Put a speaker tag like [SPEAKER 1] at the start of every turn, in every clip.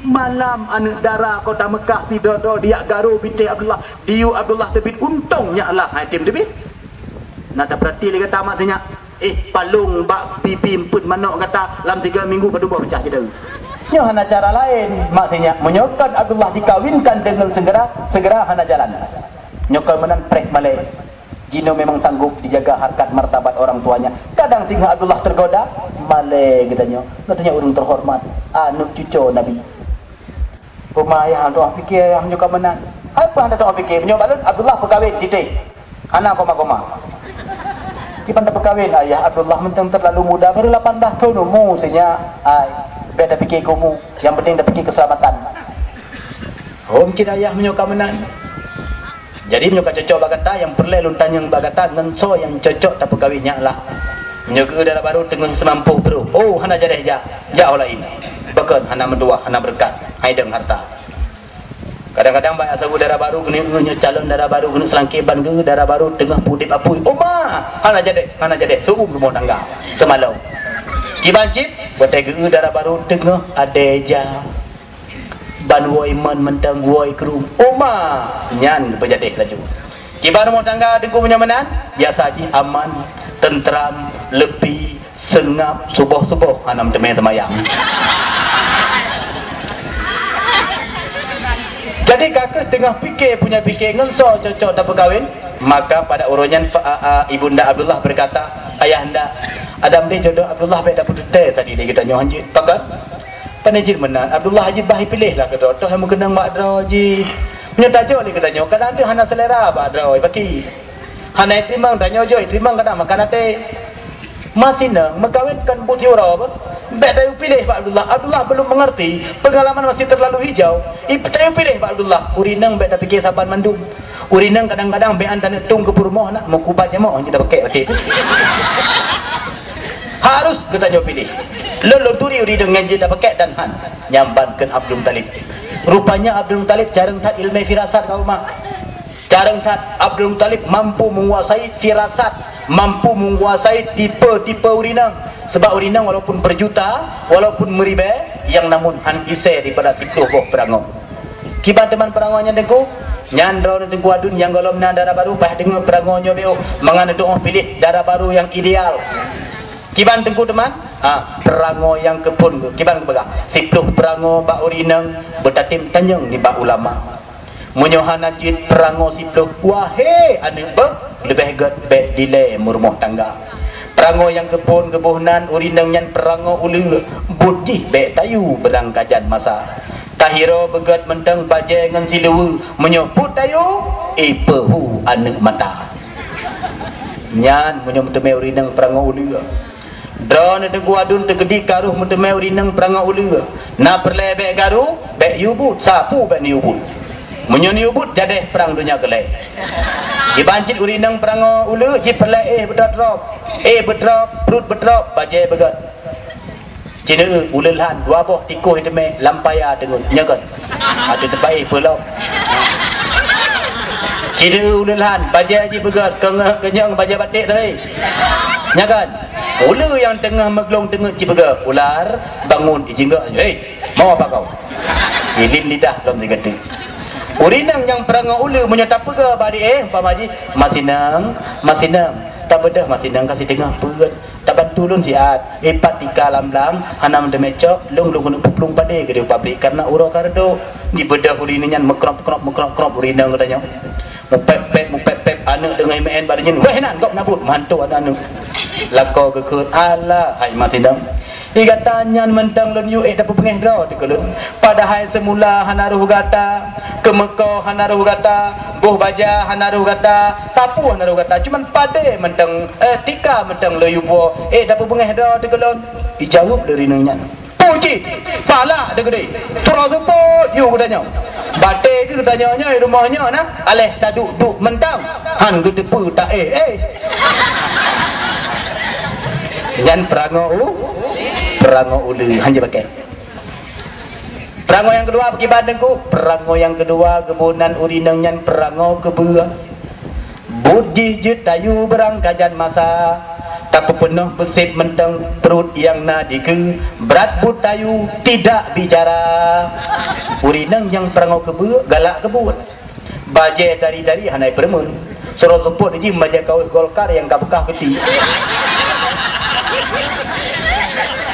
[SPEAKER 1] malam anak dara kota Mekah si dodo dia garu binti Abdullah diu Abdullah terbit untungnya lah tim terbit nak tak berarti dia kata maksudnya palung bak pipi emput manok kata dalam 3 minggu baru buat pecah je dah nyo hana cara lain maksudnya menyokan Abdullah dikawinkan dengan segera hana jalan nyokal menan prek malay jino memang sanggup dijaga harkat martabat orang tuanya kadang sehingga Abdullah tergoda malay katanya urung terhormat anak cucu Nabi ayah doa fikir yang nyokal menan apa anda doa fikir menyobalun Abdullah perkahwin titik anak koma-koma kita dah berkahwin ayah Abdullah mentang terlalu muda baru 18 tahun umur senya beda fikir kamu yang penting dah fikir keselamatan mungkin ayah menyokak menan jadi menyokak cocok bagata yang perlu luntan yang bagata ngenso yang cocok tak berkahwinnya lah menyokak darah baru dengan semampu bro hana jadeh jauh lain bahkan hana mendua hana berkat haideng harta kadang-kadang banyak sabu darah baru kena calon darah baru kena selangkiban ke darah baru tengah pudip apui hana jadeh suum rumah tangga semalam kibancit botai ke darah baru tengah adeja ban woi man mentang woi kerum nyan pejadeh laju kibar rumah tangga dengku punya menan biasa ji aman tentram lebih sengap subuh-subuh hanam temeh semayang jadi kakak tengah punya fikir ngenso cocok tak berkahwin maka pada urunyan ibunda Abdullah berkata ayahanda Adam dia jodoh Abdullah baik dapat teh tadi dia kita nyoh haji pakat panajir menan Abdullah haji bahi pilih lah kata toh yang mengenang mak dra haji punya tajuk dia kata nyoh kadang tu hana selera mak dra baki hana timang tanya joy timang kadang makan teh masih nak mengkawinkan putih orang apa baik tahu pilih Pak Abdullah belum mengerti pengalaman masih terlalu hijau tahu pilih Pak Abdullah urinang baik dah fikir saban mandum urinang kadang-kadang baik antara tung ke purmoh nak mau kubatnya mau kita pakai betul harus kita jawab pilih lalu turi urinang yang kita pakai dan han nyambankan Abdul Muttalib rupanya Abdul Muttalib jarang tak ilmu firasat kau mak jarang tak Abdul Muttalib mampu menguasai firasat mampu menguasai tipe-tipe urinang sebab urinang walaupun berjuta walaupun meribe yang namun han ise daripada 10 boh perango kibat teman perangonya dengku nyandro dengku adun yang golom na darah baru pah dengar perangonya beo mangana doa pilih darah baru yang ideal kiban dengku teman perango yang kepun kiban kebaga 10 perango bak urinang bertatim tanyang ni bak ulama munyohan najid perango 10 wahe ane lebih bet delay murmoh tangga perango yang kebun kebunan urinang yang perango ulu budi bet tayu berang kajan masa tahiro begat mentang baje ngan silu menyebut tayu ipehu anak mata nyan menyebut teme urinang perango ulu drone de guadun tegedi karuh menteme urinang perango ulu na perlebek garu bet yubut sapu bet yubut menyon yubut jadeh perang dunia gelai dibancit urinang perango ulu ji perlai berdrop perut berdrop bajai begat cina ulelhan 2 boh tikuh deme lampaya dengan nyagan ada terbaik pulau cina ulelhan bajai ji begat kenyang bajai batik tadi nyagan ulu yang tengah meglong tengah ji begat ular bangun ijingga mau apa kau ilin lidah belum digede urinang yang perangai ulu menyata pega badi pamaji masih nang tak bedah masih nang kasih tengah perut tak bantu lun siat patika lamlang hanam demecok lung kena puplung pade ke dia pabrik karena uro kardo di bedah urinanya mekrop urinang katanya mupep anak dengan MN badannya weh nan kau nabut mantu ada anu lako kekut ala hai masih nang Iga tanya mentang lun yu dapat pengedra dikelun padahal semula hanaruh gata ke Mekah hanaruh gata boh baja hanaruh gata sapu hanaruh gata cuman pade mentang tika mentang lo yu bo dapat pengedra dikelun dijawab dari nanya puji pala degede terus support yu katanya bate ke katanya rumahnya nah aleh taduk mentang han gede pu tak dan perango ulu hanya pakai perango yang kedua pergi bandengku perango yang kedua kebunan urinang yang perango kebua budi jut tayu berang kajan masa tapi penuh besit menteng perut yang nadiku berat butayu tidak bicara urinang yang perangau kebu galak kebut baje dari hanai permun suruh support ini baje kau golkar yang gak bekah gede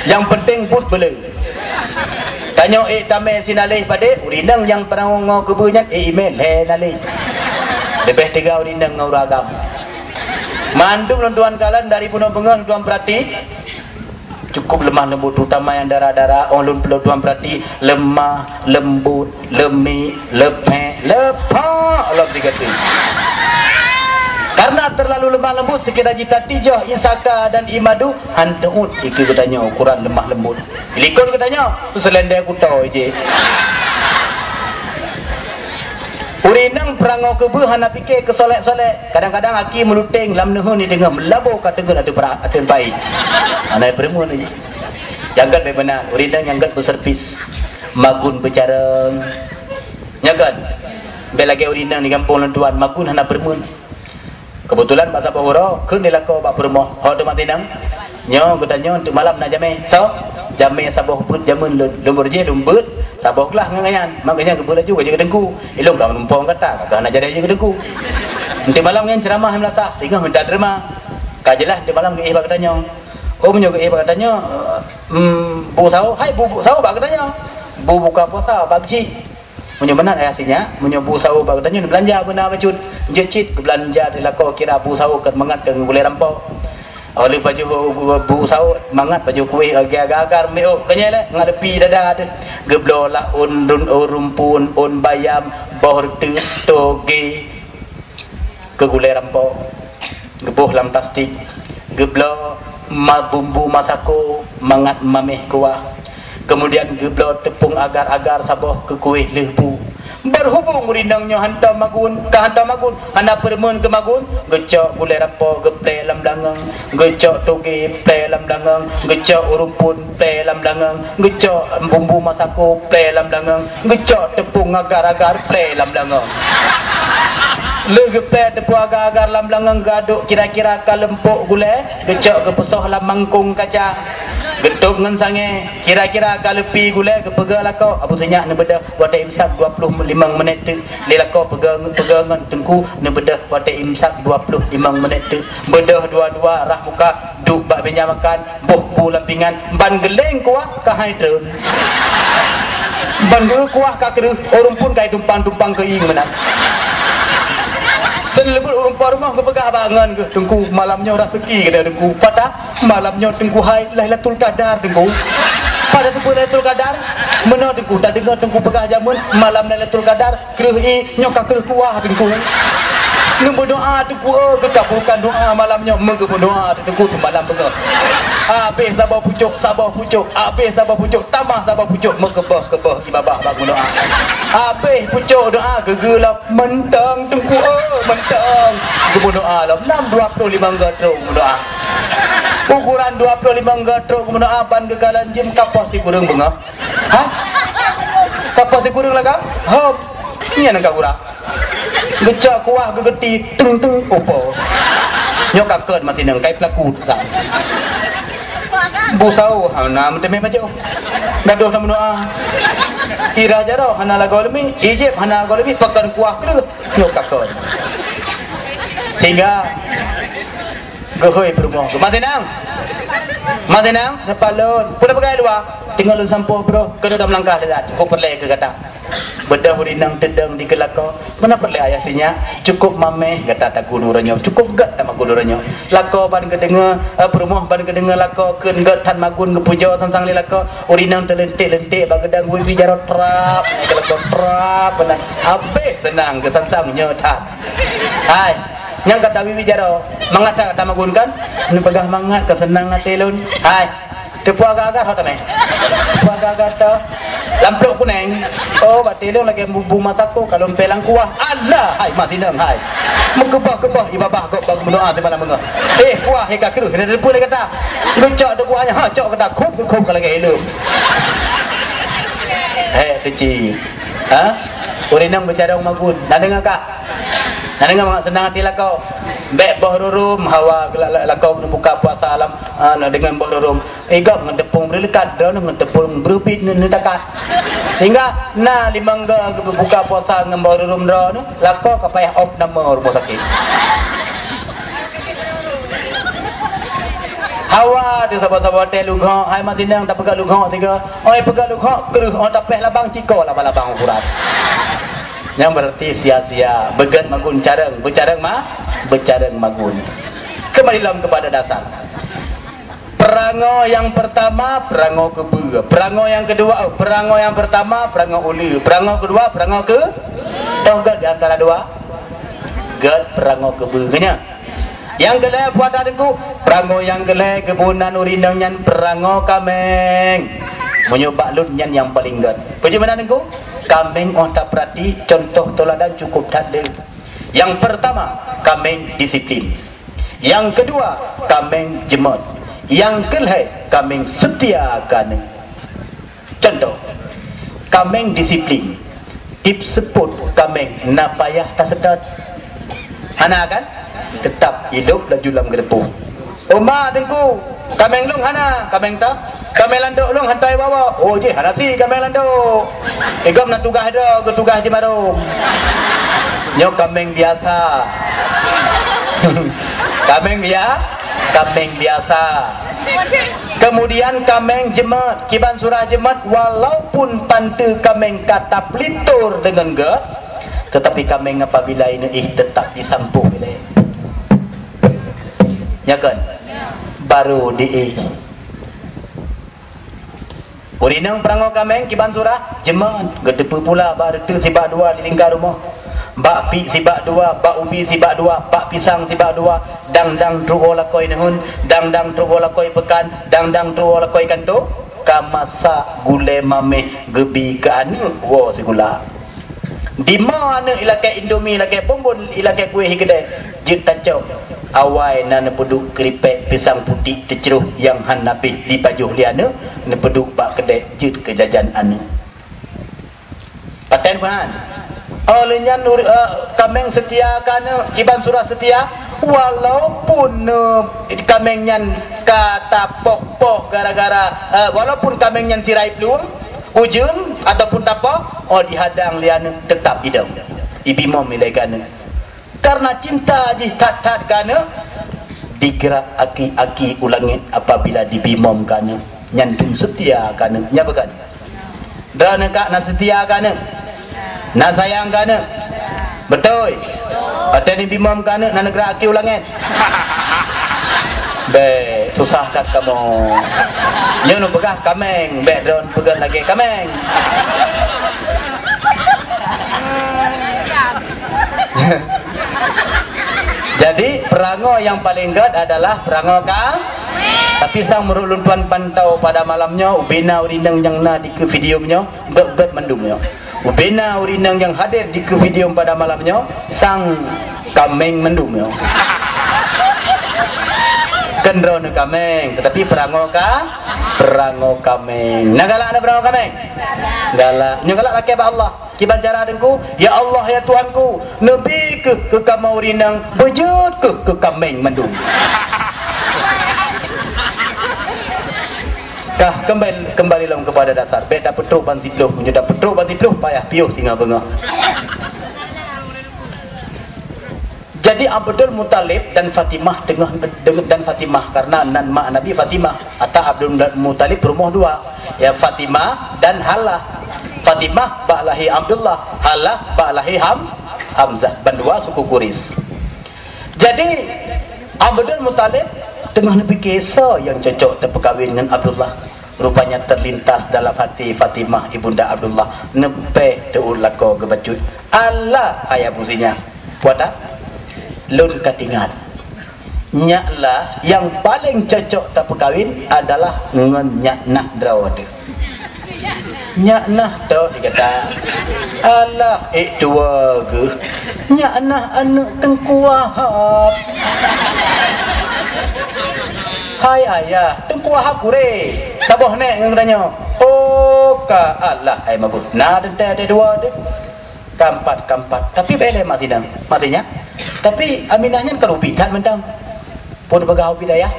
[SPEAKER 1] yang penting put bela tanya tamai sinalih pada urinang yang perangau kebunya email nalih lebih 3 urinang ngau ragam mandum tuan kalian dari Pulau Bengang tuan perhati cukup lemah lembut terutama yang darah-darah ulun perlu tuan perhati lemah lembut lemi lepek lepak Allah dikata karena terlalu lemah lembut sekira jita tijah isaka dan imadu hantuut itu katanya ukuran lemah lembut ilikun katanya selendai aku tahu je urinang perangau kebu hana fikir kesolek-solek kadang-kadang aki meluteng lam nuhun ni tengah melabur kata gen ada baik anai perempuan aja jangan baik benar urinang yang gat berservis magun bercareng nyagan bel lagi urinang di kampung tuan magun hana perempuan kebetulan masa bahura ke dilako bak perempuan hok tu matinang nyo katanya untuk malam nak jamai so jamai sabah put jamun lumur je lumbut sabahlah ngangan makanya ke bola juga jaga dengku ilung kau numpang kata nak jadi jaga dengku nanti malam kan ceramah melasa tinggal minta terima kajelah nanti malam ke ibak katanya oh punya ke ibak katanya bu sawo hai bu sawo bak katanya bu buka puasa pagi punya benar ayatnya punya bu sawo bak katanya belanja benar bacut jecit belanja dilako kira bu sawo kat mengat ke boleh rampau oleh baju bu sawo mangat baju kuih agak-agak meo kanya le ngadepi dada ada geblola undun rumpun un bayam bohor tu toge ke gulai rampau gebuh lam plastik geblo bumbu masako mangat mameh kuah kemudian geblo tepung agar-agar saboh ke kuih lebu berhubung rindangnya hantam magun ke hantam magun hana permun ke magun gecok gulai rampau geplay lam dangang gecok toge play lam dangang gecok rumpun play lam dangang gecok bumbu masako play lam dangang gecok tepung agar-agar play lam dangang legeplay tepung agar-agar lam dangang gaduk kira-kira kalempuk gulai gecok ke pesoh lam mangkung kaca getuk ngan sange kira-kira kalepi gulai ke pegal lakau abu senyak ne bedah wata imsak 25 minit tu lelakau pegangan tengku ne bedah wata imsak 25 minit tu bedah dua-dua rah muka duk bak benya makan boh bu lampingan ban geleng kuah ka hydron ban ge kuah ka keruh orang pun kai tumpang-tumpang ke ing menang selebut orang rumah ke pegah bangan ke tengku malamnya rezeki ke tengku patah malamnya tengku hai Lailatul Qadar tengku pada tengku Lailatul Qadar mana tengku dah dengar tengku pegah jamun malam Lailatul Qadar keruh nyokak keruh kuah tengku nang berdoa tengku kekabulkan doa malamnya mengge berdoa tengku semalam pegah habis sabah pucuk habis sabah pucuk tambah sabah pucuk mekebah ibabah bangun doa habis pucuk doa gegelap mentang tengku mentang gubur doa lah 25 gatruk doa ukuran 25 gatruk doa ban gegalan jim kapas si kurang bunga ha kapas si kurang lagam hop ni nak kurang gecak kuah gegeti tung opo nyok kaked masih nang kai pelaku tak bu sau hana menteme majo gaduh sama doa kira jaro hana lagu lebih ijib hana lagu lebih pakan kuah ke nyok kaked sehingga gehoi berumah Madenang sepalon pula pakai dua tinggal lu sampo bro ke dalam langkah dekat cukup perle ke kata bedah urinang tedang di kelako mana perle ayasinya cukup mameh kata tak guluranyo cukup gat tak guluranyo lako ban kedengar perumah ban kedengar lako ke gat tan magun ke puja sansang le lako urinang telentik bagedang wi jaro trap ke lako trap benar habis senang ke sansang nyotat hai yang kata bibi jaro mangat kata magun kan ni pegah mangat ke senang atelun hai tepu agak-agak hot me tepu agak-agak to lamplok kuning oh batelun lagi bumbu masako kalau pelang kuah Allah hai mati nang hai mekebah ibabah kok bang berdoa di malam menga kuah he ka keruh dia depu le kata lucok de kuahnya ha cok kata khub kalau lagi elum teci ha urinang bercara magun nak dengar kak nak dengar mak senang hati lah kau bek boh rurum hawa lah kau buka puasa alam dengan borom igak ngedepung berlekat dah ngedepung berupit nedakat sehingga limang buka puasa dengan borom dah lako kapayah op nama rumah sakit hawa tu sahabat-sahabat hotel lughok hai matinang tak pegang lughok tiga oi pegang lughok keruh on tapeh labang ciko labang ukurat yang berarti sia-sia begat magun careng bercareng magun kembali dalam kepada dasar perango yang pertama perango kebe perango yang kedua perango yang pertama perango uli perango kedua perango ke tahu gak di antara dua gak perango kebe nya yang gelai buat adikku perango yang gelai kebunan urinang nyan perango kameng menyobak lun nyan yang paling gad bagaimana adikku kameng tak perhati contoh toladan cukup tak ada yang pertama kameng disiplin yang kedua kameng jemot yang kelai kameng setia kan contoh kameng disiplin tip sebut kameng nak payah tak sedot hana kan tetap hidup dan julam gedepuh Oma dengku kameng lung hana kameng tak kameng landuk lung hantai bawa oh je hana si kameng landuk igam nak tugas dah ke tugas je marum nyok kameng biasa kameng biasa kemudian kameng jemat kiban surah jemat walaupun pantu kameng kata pelitur dengan ge tetapi kameng apabila ini tetap disampung bila ya kan baru di urinang perango kameng kiban surah jemat gedepu pula baru tu sibak dua di lingkar rumah bak pi sibak dua bak ubi sibak dua bak pisang sibak dua dang truo lakoi nehun dang truo lakoi pekan dang truo lakoi kanto kamasa gule mame gebi ke anu wo segula di mana ilakai indomie ilakai pombon ilakai kuih kedai jit tancau awai na nepeduk keripek pisang putih terceruh yang han napih di pajuh liana nepeduk bak kedai jit kejajan anu paten pahan olehnya kameng setia kan kiban surah setia walaupun kamengnya kata pok gara-gara walaupun kamengnya sirai pelung ujung ataupun tapok dihadang liana tetap hidung ibimom milaikan karena cinta ditat kana digerak aki-aki ulangit apabila dibimom kana nyantum setia kana nya bukan dan kak nak setia kana nak sayang kana betul ada ni bimom kana nak gerak aki ulangit be susah kat kamu yang nak pegah kameng background pegang lagi kameng jadi perango yang paling gad adalah perango kang tapi sang merulun tuan pantau pada malamnya ubena urinang yang na di ke videonya gad mendumnya ubena urinang yang hadir di ke video pada malamnya sang kameng mendumnya kendro ne kameng tetapi perango kameng nagala ada perango kameng galak nygalak laki ba Allah kiban cara dengku ya Allah ya Tuhanku nabi ke kamaurinang bejut ke kameng mendung kah kembali dalam kepada dasar beda petruk banti peluh menjuda petruk banti peluh payah piuh singa bengah. Jadi Abdul Muttalib dan Fatimah dan Fatimah karena nan mak Nabi Fatimah atau Abdul Muttalib berumur dua ya Fatimah dan Halah. Fatimah ba'lahi Abdullah, Halah ba'lahi Hamzah, bandua suku Quraisy. Jadi Abdul Muttalib tengah nepi kisah yang cocok terperkahwin dengan Abdullah. Rupanya terlintas dalam hati Fatimah ibunda Abdullah nepe teul lako gebacut. Allah ayah businya. Buat lun katingan nyaklah yang paling cocok tak perkahwin adalah dengan nyak nah drawad nyak nah tu dikata alah dua ke nyak nah anak Tengku Wahab hai ayah Tengku Wahab kure saboh nek ngatanya oh ka alah ai mabut nah ada dua de kampat tapi bele matinya tapi aminahnya kerubitan mentang pun pegawai bidayah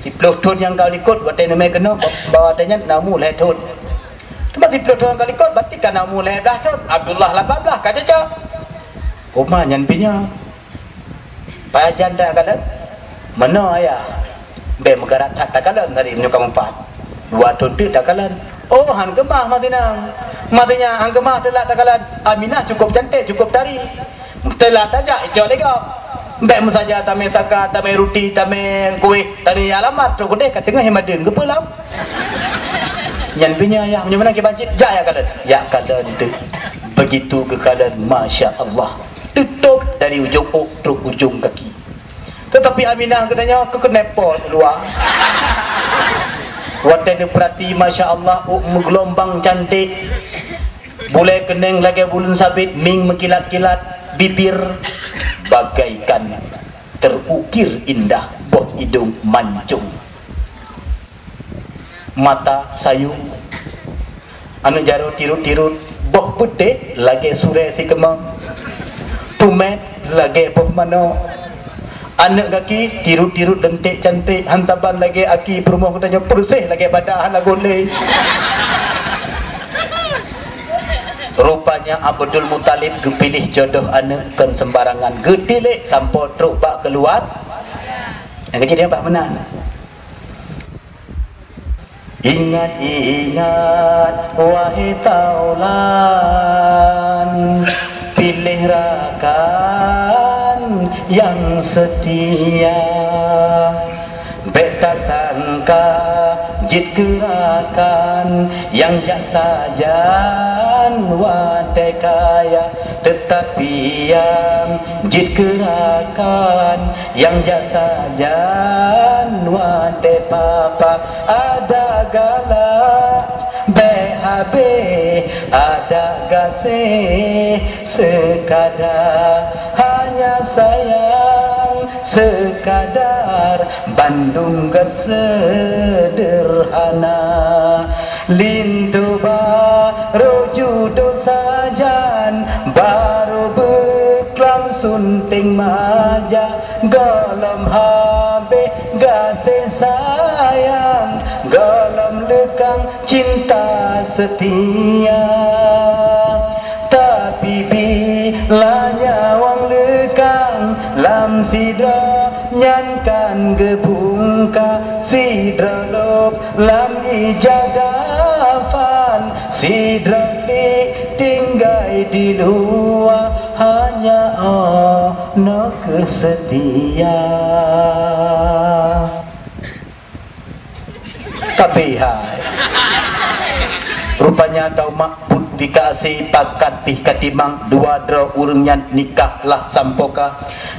[SPEAKER 1] 10 tahun yang kau ikut watai nama kena bawa tanya namu leh tahun. Cuma 10 tahun kau ikut berarti kan namu leh dah tahun. Abdullah 18 kata cak. Oma nyan pinya. Pajan dah kala. Mana ayah? Be megarat tak kala dari nyukam 4. 2 tahun tu tak kala. Oh han gemah matina. Matanya han gemah telah tak kala. Aminah cukup cantik, cukup tari. Telah tajak ijau lega. Mbak saja tamai saka, tamai roti, tamai kuih, tadi alamat tu kedai kat tengah hemadeng ke pulau. Yang punya ya, macam mana ke bancit? Ja ya kadan. Ya kadan itu. Begitu ke kadan, masya-Allah. Tutup dari ujung terus ujung kaki. Tetapi Aminah katanya ke kenepol keluar. Waktu dia perhati masya-Allah gelombang cantik. Boleh keneng lagi bulun sabit, ming mekilat-kilat, bibir bagaikan terukir indah, boh hidung mancung, mata sayu, anu jaro tirut-tirut, boh putih lagi sure si kemang, tumet lagi boh mano, anak kaki tirut-tirut dentik cantik, hantaban lagi aki perumah katanya bersih lagi badan lagoleh. Rupanya Abdul Muttalib kepilih jodoh anak kan sembarangan gedilek sampai truk bak keluar. Yang kecil dia bak menang. Ingat-ingat wahai taulan, pilih rakan yang setia. Beta sangka jit gerakan yang jak sajan wadai kaya, tetapi yang jit gerakan yang jak sajan wadai papa. Ada galak BHB, ada gasih sekadar, hanya sayang sekadar. Bandung kan sederhana, lintu baru judul sajan, baru beklam sunting maja, golom habe gasih sayang, golom lekang cinta setia. Tapi bila nyawang lekang lam sidra nyankan gebungka, sidra lop lam ijagafan, sidra di tinggai di luar, hanya ono kesetia. Kabehai rupanya kau makput dikasih pakat pih katimang dua dro urungnya nikahlah sampoka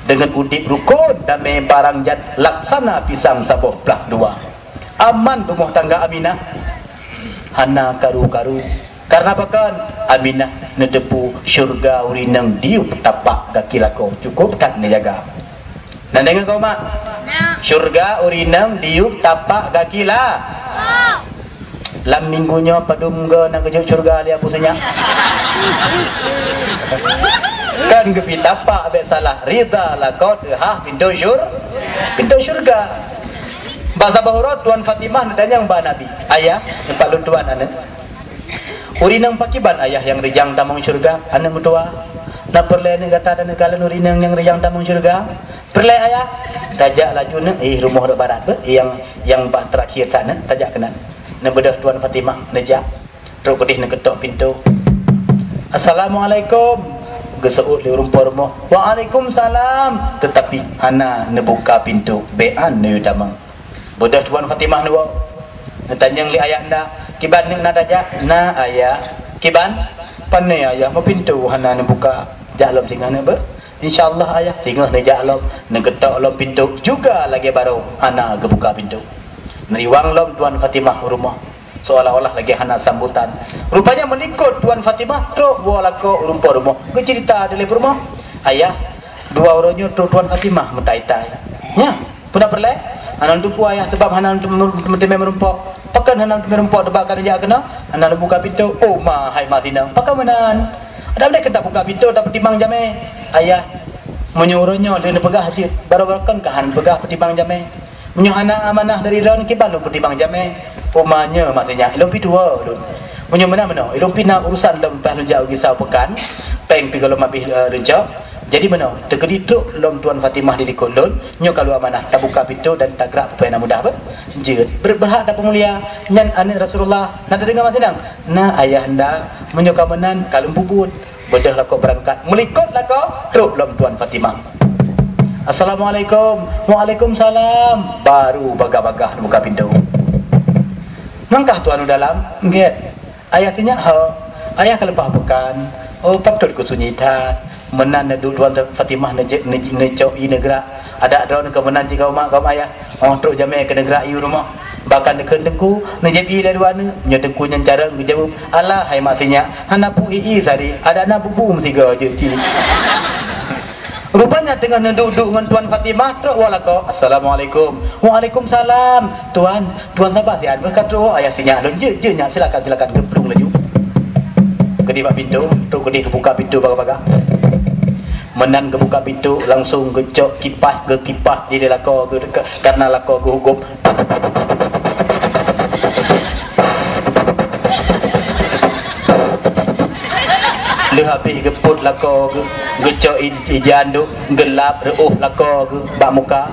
[SPEAKER 1] dengan udip rukun damai barang jat laksana pisang saboh belah dua. Aman rumah tangga Aminah hana karu-karu karena bahkan Aminah nedepu syurga urinang diu tapak kaki lako cukup kan dijaga. Nah dengan kau mak syurga urinang diu tapak kaki lah. Lam minggunya padungga nak kerja syurga dia pusanya. Kan kepi tapak abek salah rida lah kau ha pintu syurga. Bahasa Bahura Tuan Fatimah nadanya mbak Nabi. Ayah yang paling tuan anak. Urinang pakiban ayah yang rejang tamang syurga anak mutua. Na perle ni kata dan negala urinang yang rejang tamang syurga. Perle ayah tajak laju nak rumah dok barat yang bah terakhir sana tajak kena. Na bedah Tuan Fatimah najak. Terus kedih nak ketok pintu. Assalamualaikum. Geseut di rumah. Waalaikumsalam. Tetapi hana nebuka pintu. Bean ni damang. Bedah Tuan Fatimah ni wau. Tanyang li ayah nda. Kiban ning na tajak. Na ayah. Kiban pane ayah mau pintu hana nebuka. Jalom singa ne be. InsyaAllah ayah singa ne jalom. Ne ketok lom pintu juga lagi baru hana gebuka pintu. Neriwang lom Tuan Fatimah rumah seolah-olah lagi hana sambutan. Rupanya menikut Tuan Fatimah truk walako rumah. Ke cerita dari rumah. Ayah dua orangnya truk Tuan Fatimah mentai-tai. Ya, pernah perle? Hanan tupu ayah sebab hanan temui merumpok. Pakan hanan temui merumpok debakan aja kena. Hanan buka pintu. Oh mahai matinang. Pakan menan. Ada boleh kita buka pintu dapat timang jame. Ayah menyuruhnya dia pegah hasil. Baru-baru kan kahan pegah petimbang jame. Menyuhana amanah dari daun kiban lu pertimbang jame umanya maksudnya ilmu dua lu punya mana ilmu pina urusan dalam tahun jauh gisau pekan peng pi kalau mabih rencak jadi mana tegedi tu lom tuan Fatimah di kolon nyo kalau amanah tak buka pintu dan tak gerak pena mudah apa jeut berhak tak pemulia nyan anak Rasulullah nak dengar masidang nah ayah anda menyo kamenan kalau bubut bedah lah kau berangkat melikot lah kau teruk lom tuan Fatimah. Assalamualaikum. Waalaikumsalam. Baru bagah-bagah buka pintu. Nangkah tuan dalam? Nggak. Ayah sinya ayah kelepah bukan. Oh patut ku sunyita. Menan du tuan Fatimah necok i negara. Ada drone ke menan jika mak kau ayah. Oh tok jamai ke negara i rumah. Bahkan dekat dengku nejep i dari mana? Nyo dengku nyan cara ngejawab. Alah hai matinya. Hana pu i sari. Ada anak bubu mesti go je cili. Rupanya dengan duduk dengan Tuan Fatimah terus walako Assalamualaikum. Waalaikumsalam. Tuan sabar sian berkata ayah sinya lon je nya silakan geblung laju. Gede bak pintu, tu gede buka pintu baga-baga. Menan ke buka pintu langsung gecok kipas di delako karena lako ke hukum. Lu habis geput lako gecok ijan tu gelap reuh lako ke bak muka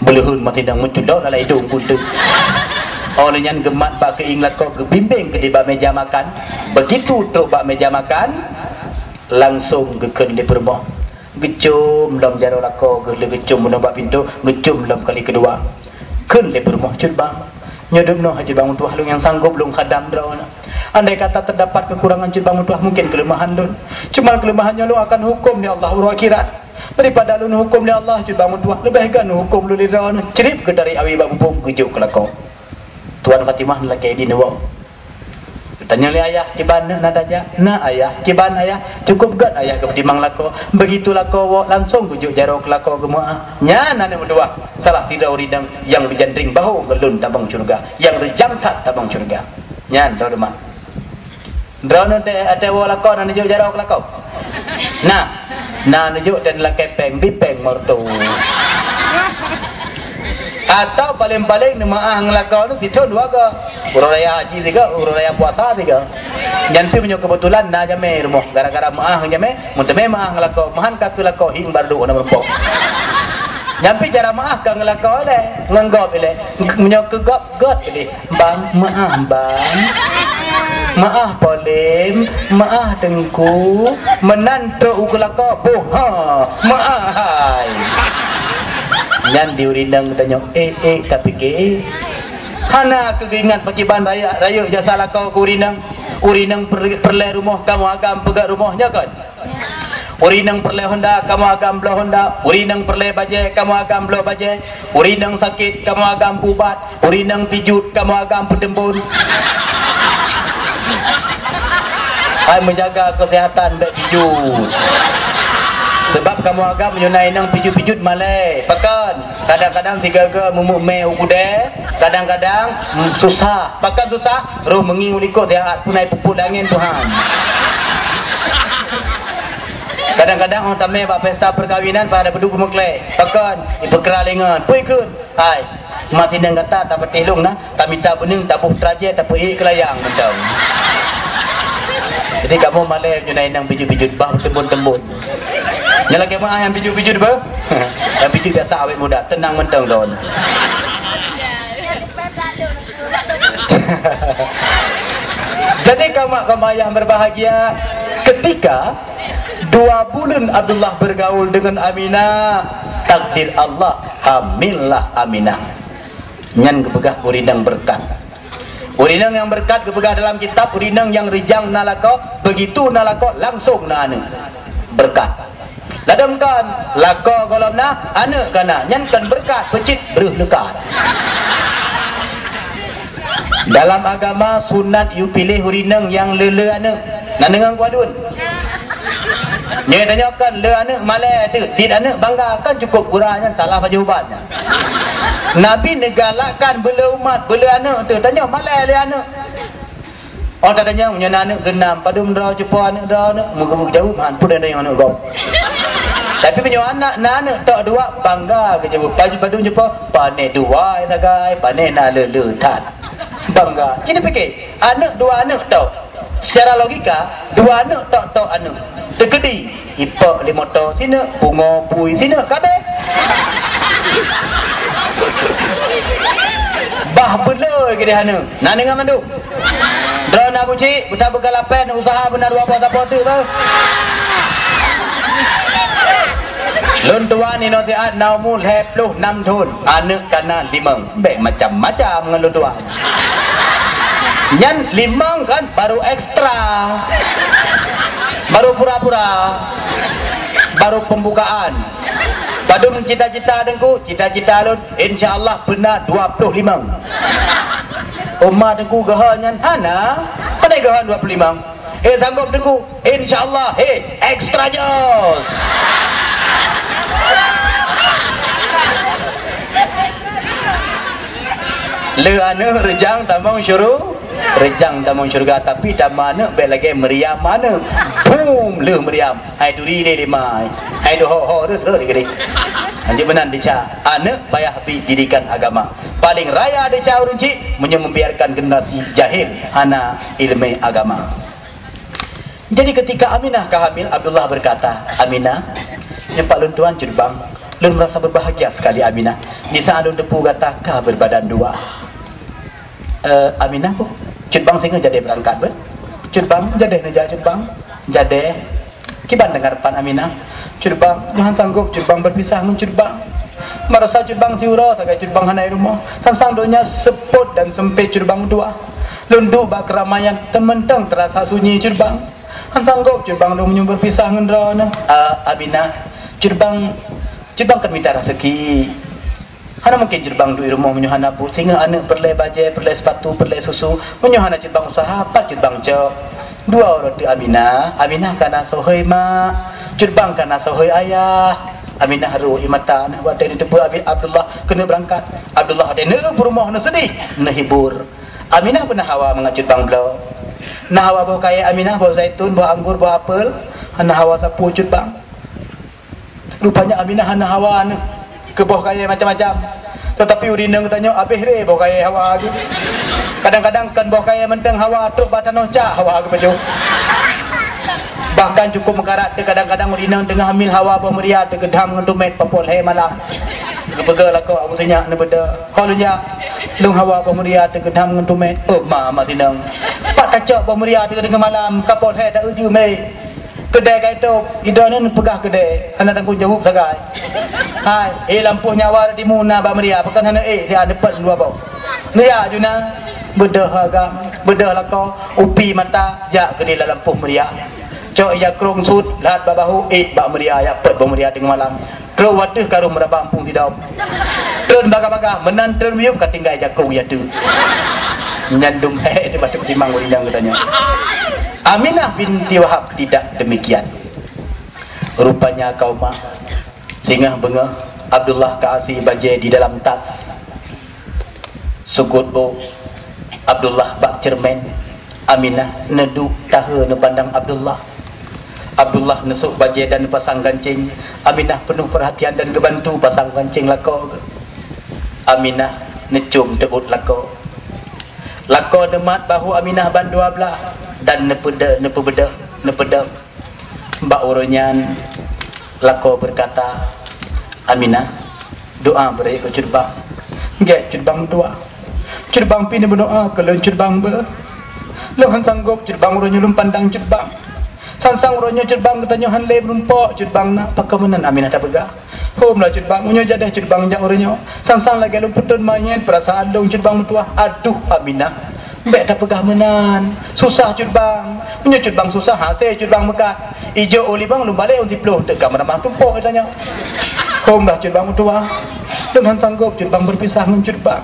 [SPEAKER 1] belehun mati dang muncul dak dalam hidung kuntu oleh nyan gemat bak keing lako ke bimbing ke di bak meja makan begitu tok bak meja makan langsung geken di permoh gecum dalam jaro lako ke le gecum menobak pintu gecum dalam kali kedua ken di permoh cut bang nyodom no haji bangun tuah lu yang sanggup lu khadam drawana. Andai kata terdapat kekurangan cut bangun tuah mungkin kelemahan lu. Cuma kelemahannya lu akan hukum di Allah urut akhirat. Daripada lu hukum di Allah cut bangun tuah lebih kan hukum lu di drawana. Cerip ke dari awi bab bubung gejuk ke lako. Tuan Fatimah laki di nawa. Tanya oleh ayah kiban nak aja. Na ayah kiban ayah cukup gad ayah ke timang lako. Begitu lako langsung gujuk jarok lako gemua. Nya nane berdua. Salah sida uridang yang berjandring bahu gelun tabang surga. Yang berjangkat tabang surga. Nya do demak. Drone te lako nane juk jarok lako. Nah juk dan lakepeng bipeng mertu. Atau paling-paling nemaah ngelakau tu situ dua ke urut raya haji tiga, urut raya puasa tiga. Jangan punya kebetulan na jame rumah gara-gara maah jame, munteme maah ngelakau, mahan kaku lakau hing bardu na merpok. Jangan cara maah ka ngelakau le, nganggap le, punya kegap got le, bang maah bang. Maah polim, maah tengku, menantu ukulakau, boha, maah hai. Nyan diurindang tanya tapi ke hana keingat pakiban raya jasa lakau ke urinang perle rumah kamu agam pegat rumahnya kan urinang perle Honda kamu agam belah Honda urinang perle baje kamu agam belah baje urinang sakit kamu agam pubat urinang pijut kamu agam pedembun hai menjaga kesehatan dak pijut sebab kamu agak menyunai nang pijut-pijut malai pakan kadang-kadang tiga ke mumuk me ukude kadang-kadang susah pakan susah roh mengingu likut dia punai puput angin Tuhan kadang-kadang orang tamai buat pesta perkahwinan pada beduk mekle pakan ipekeralingan puikun hai mati nang kata tak petilung nah tak minta bening tak buh traje tak puih kelayang macam jadi kamu malai menyunai nang pijut-pijut bah tembun-tembun. Yang lagi maah yang biju-biju apa? Yang biju biasa awet muda, tenang mentang daun. Jadi kamu yang berbahagia ketika 2 bulan Abdullah bergaul dengan Aminah, takdir Allah hamillah Aminah. Nyan kepegah urinang berkat. Urinang yang berkat kepegah dalam kitab urinang yang rijang nalako, begitu nalako langsung nane berkat. Ladamkan lako golomna anak kana nyankan berkat pecit beruh lekat. Dalam agama sunat you pilih urinang yang lele anak nak dengar kuadun. Dia tanyakan le anak malai tu dit anak bangga kan cukup kurangnya salah baju ubatnya. Nabi negalakan bela umat bela anak tu tanya malai le anak. Orang tanya punya anak genam padu mendraw cepo anak draw anak muka-muka jauh han pun ada yang anak gop. Tapi punya anak tak dua bangga ke jemput. Pagi padu jumpa panen dua sagai, panen nak leletan. Bangga. Kita fikir, dua anak tau. Secara logika, dua anak tak anak. Terkedi, ipak li motor sini, bunga pui sini, kabeh. Bah beloi ke dia hana. Nak dengar mandu. Drone Abu Cik, buta bergalapan usaha benar apa-apa tu bang. Lun tuan ni nasihat naumul hepluh 6 tahun. Anak kanan 5. Baik macam-macam dengan lun tuan. Nyan 5 kan baru ekstra. Baru pura-pura. Baru pembukaan. Badung cita-cita dengku, cita-cita lun insya-Allah benar 25. Umar dengku gahannya hana, pandai gahan 25. Sanggup dengku, insya-Allah, extra jos. Le ane rejang tamang syuruh, rejang tamang syurga tapi tamana be lagi meriam mana. Boom, le meriam. Hai duri le limai. Hai do ho de gede. Anjing benan dica. Anak payah pi didikan agama. Paling raya dica urunci membiarkan generasi jahil hana ilmu agama. Jadi ketika Aminah kehamil, Abdullah berkata, Aminah, nyempak lun tuan curbang. Lun merasa berbahagia sekali Aminah. Di saat lun depu kata kah berbadan dua. Aminah pun curbang sehingga jadi berangkat ber. Curbang jadi neja curbang. Jadi kiban dengar pan Aminah. Curbang jangan sanggup curbang berpisah dengan curbang. Merasa curbang siura sagai curbang hanai rumah. Sangsang donya seput dan sempit curbang dua. Lunduk bak keramaian tementang terasa sunyi curbang. Sanggup curbang dong menyumbur pisah dengan rana. Aminah curbang kan minta rezeki. Hana mungkin curbang di rumah menyuhana bu sehingga anak perle baju, perle sepatu, perle susu, menyuhana curbang usaha apa curbang cok. Dua orang tu Aminah kana sohoi mak, curbang kana sohoi ayah. Aminah haru imata nah buat ini tepu Abdullah kena berangkat. Abdullah ada ne berumah na sedih, na hibur. Aminah pernah hawa mengacut bang belau. Nah hawa buah kaya Aminah, buah zaitun, buah anggur, buah apel. Hana hawa sapu cut bang. Rupanya Aminah hana hawa ke buah kaya macam-macam. Tetapi urinang tanya habis re buah kaya hawa lagi. Kadang-kadang kan buah kaya menteng hawa truk batanoh cak hawa ke baju. Bahkan cukup mekarat kadang-kadang urinang tengah hamil hawa buah meriah tegedam dengan tumet papol hai malam. Gebegel aku aku tanya ne beda. Halunya lung hawa buah meriah tegedam dengan tumet. Mama tinang. Pak kacak buah meriah tegedam malam kapol hai tak uju mai. Kedai kaya tu, idonan pegah kedai. Anak tanggung jawab sagai. Hai, lampu nyawa di muna ba meria, bukan hana dia depan dua bau. Meria juna bedah agam, bedah lako, upi mata, jak kedai lampu meria. Cok ya krong sud, lahat babahu, ba meria ya pet ba meria dengan malam. Terus waduh karum meraba ampung tidak. Turun baga-baga, menan turun miup katinggai ya krong ya tu. Nyandung di batu ketimang urindang katanya. Aminah binti Wahab tidak demikian. Rupanya kaum sehingga bengah Abdullah kasih bajai di dalam tas. Sukut Abdullah bak cermen. Aminah neduk taha ne pandang Abdullah. Abdullah nesuk bajai dan pasang gancing. Aminah penuh perhatian dan kebantu pasang gancing lako. Aminah necum teut lako. Lako demat bahu Aminah ban dua belah. Dan nepeda mbak uronyan lako berkata, Aminah doa beri ke curbang get curbang dua curbang pini berdoa ke lon curbang ber lohan sanggup curbang uronyo lum pandang curbang sansang uronyo curbang katanya han le berumpak curbang nak pakamanan Aminah tak pegah hom lah curbang unyo jadah curbang jak uronyo sansang lagi lum petun mayat perasaan dong curbang tua. Aduh Aminah mbak tak pegah menan. Susah curbang. Punya curbang susah. Hasil curbang mekat. Ijo oli bang lu balik untuk peluh. Dekat mana-mana tumpuk katanya. Kau mbak curbang tua. Dengan sanggup curbang berpisah dengan curbang.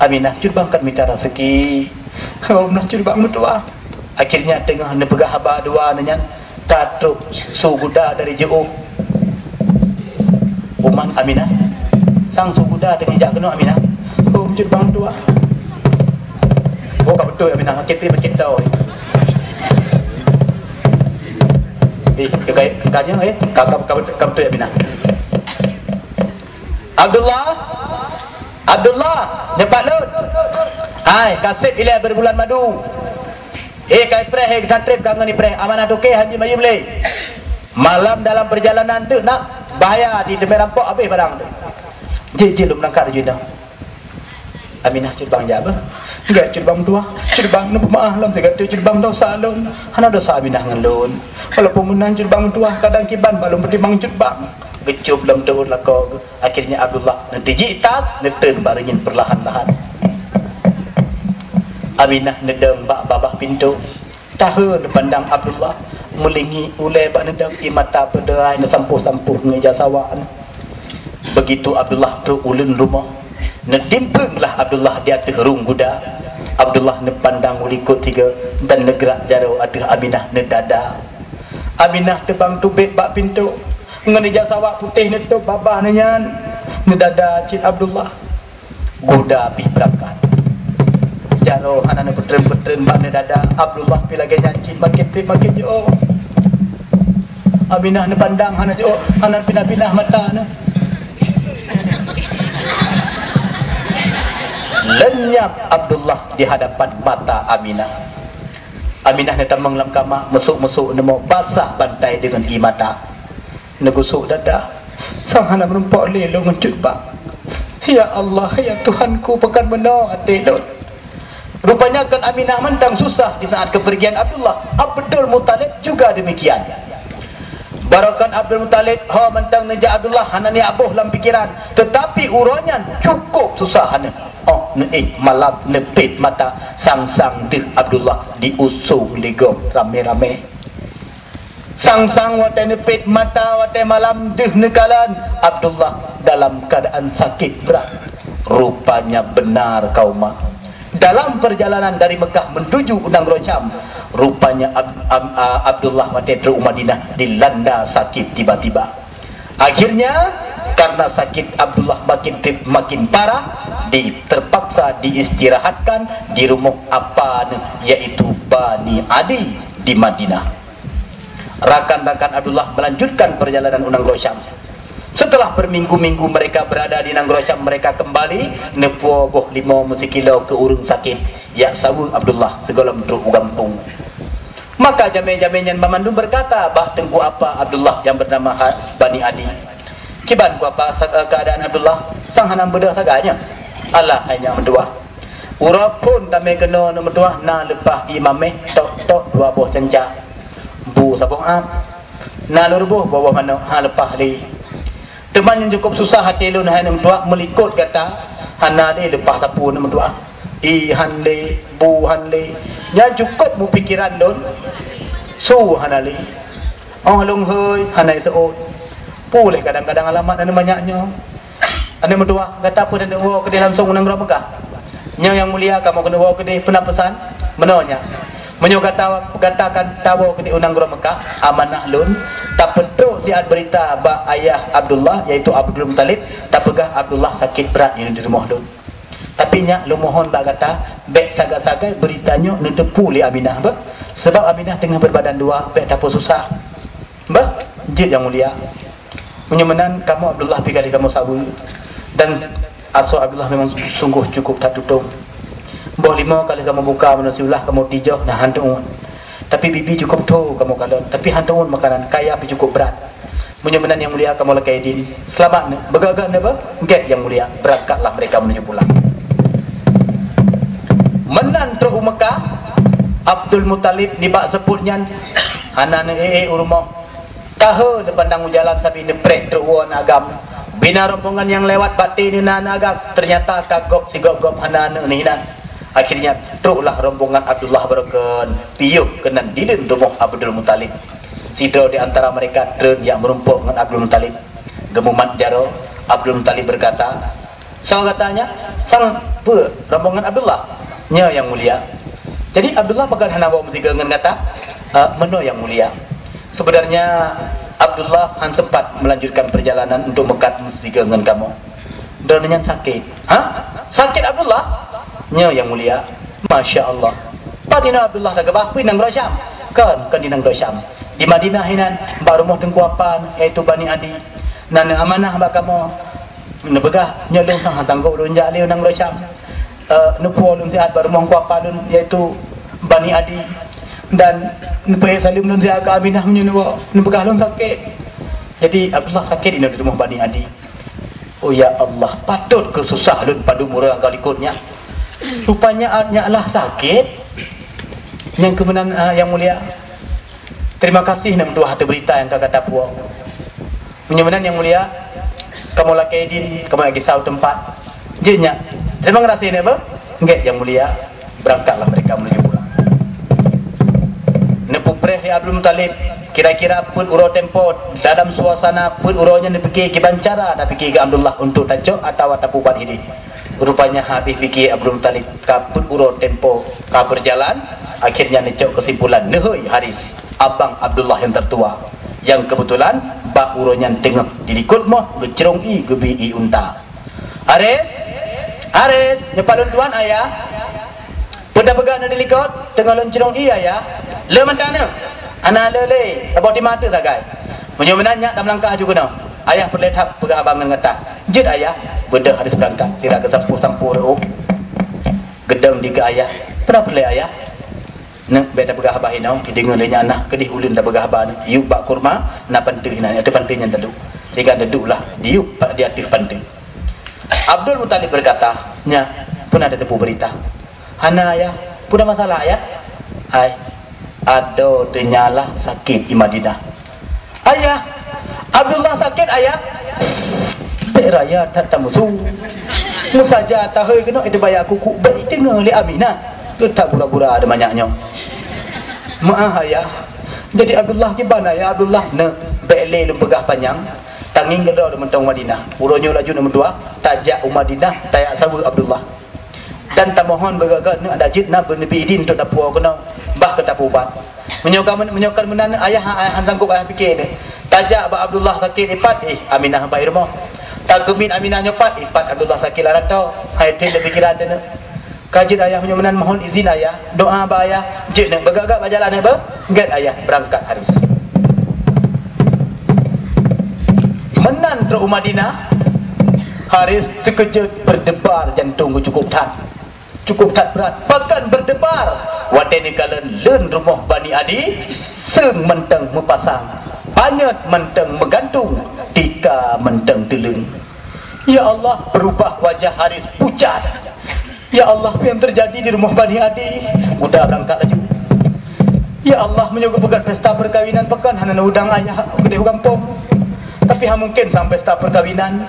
[SPEAKER 1] Aminah curbang kan minta rezeki. Kau mbak curbang tua. Akhirnya tengah nepegah haba dua nanya. Tatuk suguda dari jauh. Uman Aminah. Sang suguda dari jak kena Aminah. Kau curbang tua. Oh, kau betul Aminah, kita tahu. Kakaknya kamu tu ya Aminah. Abdullah, cepat lun. Hai, kasih ilai berbulan madu. Kai preh, cantrip kangen ni preh. Amanah tu ke Haji Mayu boleh. Malam dalam perjalanan tu nak bahaya di demi rampok habis barang tu. Je lu melangkah je dah. Aminah cerbang jaba. Enggak cerbang dua. Cerbang nak maaf lam saya kata cerbang dosa lun. Hana dosa Aminah ngelun. Walaupun menang cerbang dua kadang kiban balum pertimbang cerbang. Gecup dalam turun lakau. Akhirnya Abdullah nanti jitas neten baringin perlahan-lahan. Aminah nedeng bak babah pintu. Tahu pandang Abdullah melingi ulai bak nedeng i mata berderai na sampuh-sampuh ngeja sawaan. Begitu Abdullah tu ulun rumah, nedimpenglah Abdullah di atas rung kuda. Abdullah nepandang ulikut tiga dan negerak jauh atas Aminah nedada. Aminah tebang tubik bak pintu. Ngeja sawak putih netu babah nenyan. Nedada cik Abdullah. Kuda pi berangkat. Jaro anak petren-petren bak nedada. Abdullah pi lagi nyanyi makin jauh. Aminah nepandang anak jauh, anak pindah-pindah mata na. Lenyap Abdullah di hadapan mata Aminah. Aminah netamang lam kamar, mesuk-mesuk nemo basah bantai dengan imata. Negusuk dada. Sang anak merempak lelo ngecut bak. Ya Allah, ya Tuhanku, pekan benar hati lut. Rupanya kan Aminah mentang susah di saat kepergian Abdullah. Abdul Muttalib juga demikian. Barakan Abdul Muttalib mentang neja Abdullah hana ni abuh dalam pikiran, tetapi uronyan cukup susah hana. Malam nepit mata sang-sang dil Abdullah diusung ligom rame-rame. Sang-sang watai nepit mata watai malam dih nekalan. Abdullah dalam keadaan sakit berat. Rupanya benar kaumah. Dalam perjalanan dari Mekah menuju Undang Rojam, rupanya Abdullah watai Dru Madinah dilanda sakit tiba-tiba. Akhirnya karena sakit Abdullah makin parah, terpaksa diistirahatkan di rumah apa yaitu Bani Adi di Madinah. Rakan-rakan Abdullah melanjutkan perjalanan Undang Rojam. Setelah berminggu-minggu mereka berada di Undang Rojam, mereka kembali nepuo boh 5 kilo ke urung sakit. Ya sawu Abdullah segala bentuk gampung. Maka jame-jamenyan memandu berkata, bah tengku apa Abdullah yang bernama Bani Adi. Kiban ku apa keadaan Abdullah? Sang hanam bedah saganya. Allah hanya mendua. Urapun tame kena nombor 2 na lepas imameh tok 2 boh cenca. Bu sabung am. Na lurbuh bawah mana ha lepas li. Teman yang cukup susah hati lu nah nombor 2 melikut kata hana li lepas sapu nombor 2. I han li bu han li. Yang cukup mu pikiran lun. Su hana li. Oh long hơi hanai seot. Boleh kadang-kadang alamat ada banyaknya. Ada nombor 2 kata apa dan bawa ke dia langsung Undang Mekah. Yang mulia kamu kena bawa ke dia pernah pesan menanya. Menyo katakan tahu ke Undang Mekah amanah lun tak peduk siat berita ba ayah Abdullah iaitu Abdul Muttalib tak pegah Abdullah sakit berat di rumah lun. Tapi nya lu mohon ba kata bek saga-saga beritanya nu tepu li Aminah ba sebab Aminah tengah berbadan dua bek tak susah. Ba jid yang mulia. Menyemenan kamu Abdullah pi kali kamu sabu dan aso Abdullah memang sungguh cukup tak tutung. Boh 5 kali kamu buka manusiulah kamu tijah nah hantuun. Tapi bibi cukup tu kamu kalau tapi hantuun makanan kaya tapi cukup berat. Menyemenan yang mulia kamu lakai din. Selamat bergagak apa? Get yang mulia. Berangkatlah mereka menuju pulang. Menan tu Mekah Abdul Muttalib ni bak sebutnya hanan rumah. Tahu depandang jalan sampai neprek terwan agam. Bina rombongan yang lewat batin ni agam ternyata kagop si gop-gop hanan ni hinan. Akhirnya teruklah rombongan Abdullah berken piuh kenan dilin rumah Abdul Muttalib. Sidro di antara mereka tren yang merumpuk dengan Abdul Muttalib. Gemumat jaro Abdul Muttalib berkata, "Sang katanya, sang pe rombongan Abdullah nya yang mulia." Jadi Abdullah pegang hanawa mesti dengan kata, "Meno yang mulia." Sebenarnya Abdullah han sempat melanjutkan perjalanan untuk Mekah mesti dengan kamu. Dan yang sakit. Sakit Abdullah? Nya yang mulia. Masya Allah. Padina Abdullah dah gebah pinang Rosyam. Kan dinang Rosyam. di Madinah hinan baru rumah tengkuapan iaitu Bani Adi nan amanah bakamo nebegah nyolong sang tanggo ulun jali nang Syam nupu ulun sehat baru rumah kuapan iaitu Bani Adi dan nupai salim ulun sehat ke Aminah menyunuh nebegah ulun sakit. Jadi Abdullah sakit di rumah Bani Adi. Oh ya Allah, patut kesusah ulun padu murah kalikutnya. Rupanya lah sakit. Yang kemudian yang mulia, terima kasih nam dua hati berita yang kata puak. Menyamanan yang mulia, kamu lagi edin, kamu lagi saw tempat. Jenya, memang rasanya apa? Enggak yang mulia, berangkatlah mereka menuju pulang. Nepupreh ya Abdul Muttalib, kira-kira pun uro tempo dalam suasana pun uronya nepikir ke Bancara, tapi ke Abdullah untuk tajok atau tapupan ini. Rupanya habis fikir Abdul Muttalib kaput uro tempo ka berjalan, akhirnya necok kesimpulan nehoi Haris abang Abdullah yang tertua yang kebetulan bak uronya tengah dilikut mah gecerong i gebi i unta. Haris nyepalun tuan ayah pada pegang na dilikut tengah loncerong i ayah le mentana ana le abot di mata sagai munyo menanya dalam langkah juga no ayah perletap pegah abangan ngata jid ayah benda Haris berangkat tidak ke sampur reup gedang di ke ayah pernah pelai ayah nak beda pegah abah inau dengar lenya anak kedih ulun dah pegah abah yuk bak kurma na pantai na ada pantainya dadu sehingga daduklah diuk di atas pantai. Abdul Muttalib berkata nya pun ada tepu berita hana ayah pun ada masalah ayah ai ada ternyala sakit di Madinah ayah Abdullah sakit ayah raya tak tamusu musaja tahu kena itu bayar kuku baik dengar li Aminah tu tak pura-pura ada banyaknya maaf ayah jadi Abdullah gimana ya Abdullah ne bele lu pegah panjang tanging gedo de mentong Madinah uronyo laju nombor 2 tajak Madinah tayak sabu Abdullah dan tak mohon bergagal ne ada jid na bernabi idin untuk dapur kena bah ke tapubat menyokan menan ayah sanggup ayah fikir ni tajak ba Abdullah sakit ipat Aminah bayar mo tak kemin Aminah nyopat ipat Abdullah sakit larat tau hai tin pikiran dia kajid ayah menyomenan mohon izin ayah doa ba ayah jid nak bergagak berjalan ba get ayah berangkat Haris menan ke Madinah. Haris terkejut berdebar jantung cukup tat berat bahkan berdebar wadene kalen len rumah Bani Adi seng menteng mepasang banyat menteng menggantung tika menteng teleng. Ya Allah, berubah wajah Haris pucat. Ya Allah, apa yang terjadi di rumah Bani Adi? Udah berangkat laju. Ya Allah, menyuguh pegat pesta perkawinan pekan hana udang ayah gede kampung. Tapi mungkin sampai pesta perkawinan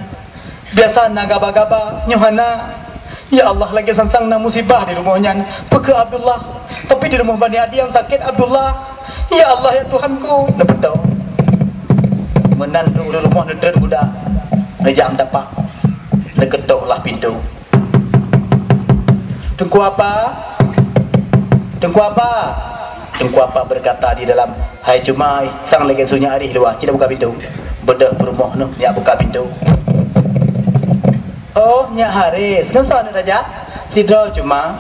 [SPEAKER 1] biasa nagaba-gaba nyohana. Ya Allah, lagi sangsang na musibah di rumahnya peke Abdullah. Tapi di rumah Bani Adi yang sakit Abdullah. Ya Allah, ya Tuhanku. Nepetau menandu rumah nedret budak nejam dapat neketoklah pintu. Tengku apa berkata di dalam, hai Jumai sang lagi sunyi hari luar tidak buka pintu bedah berumah nu dia buka pintu. Oh nya Haris ngesan raja sidra cuma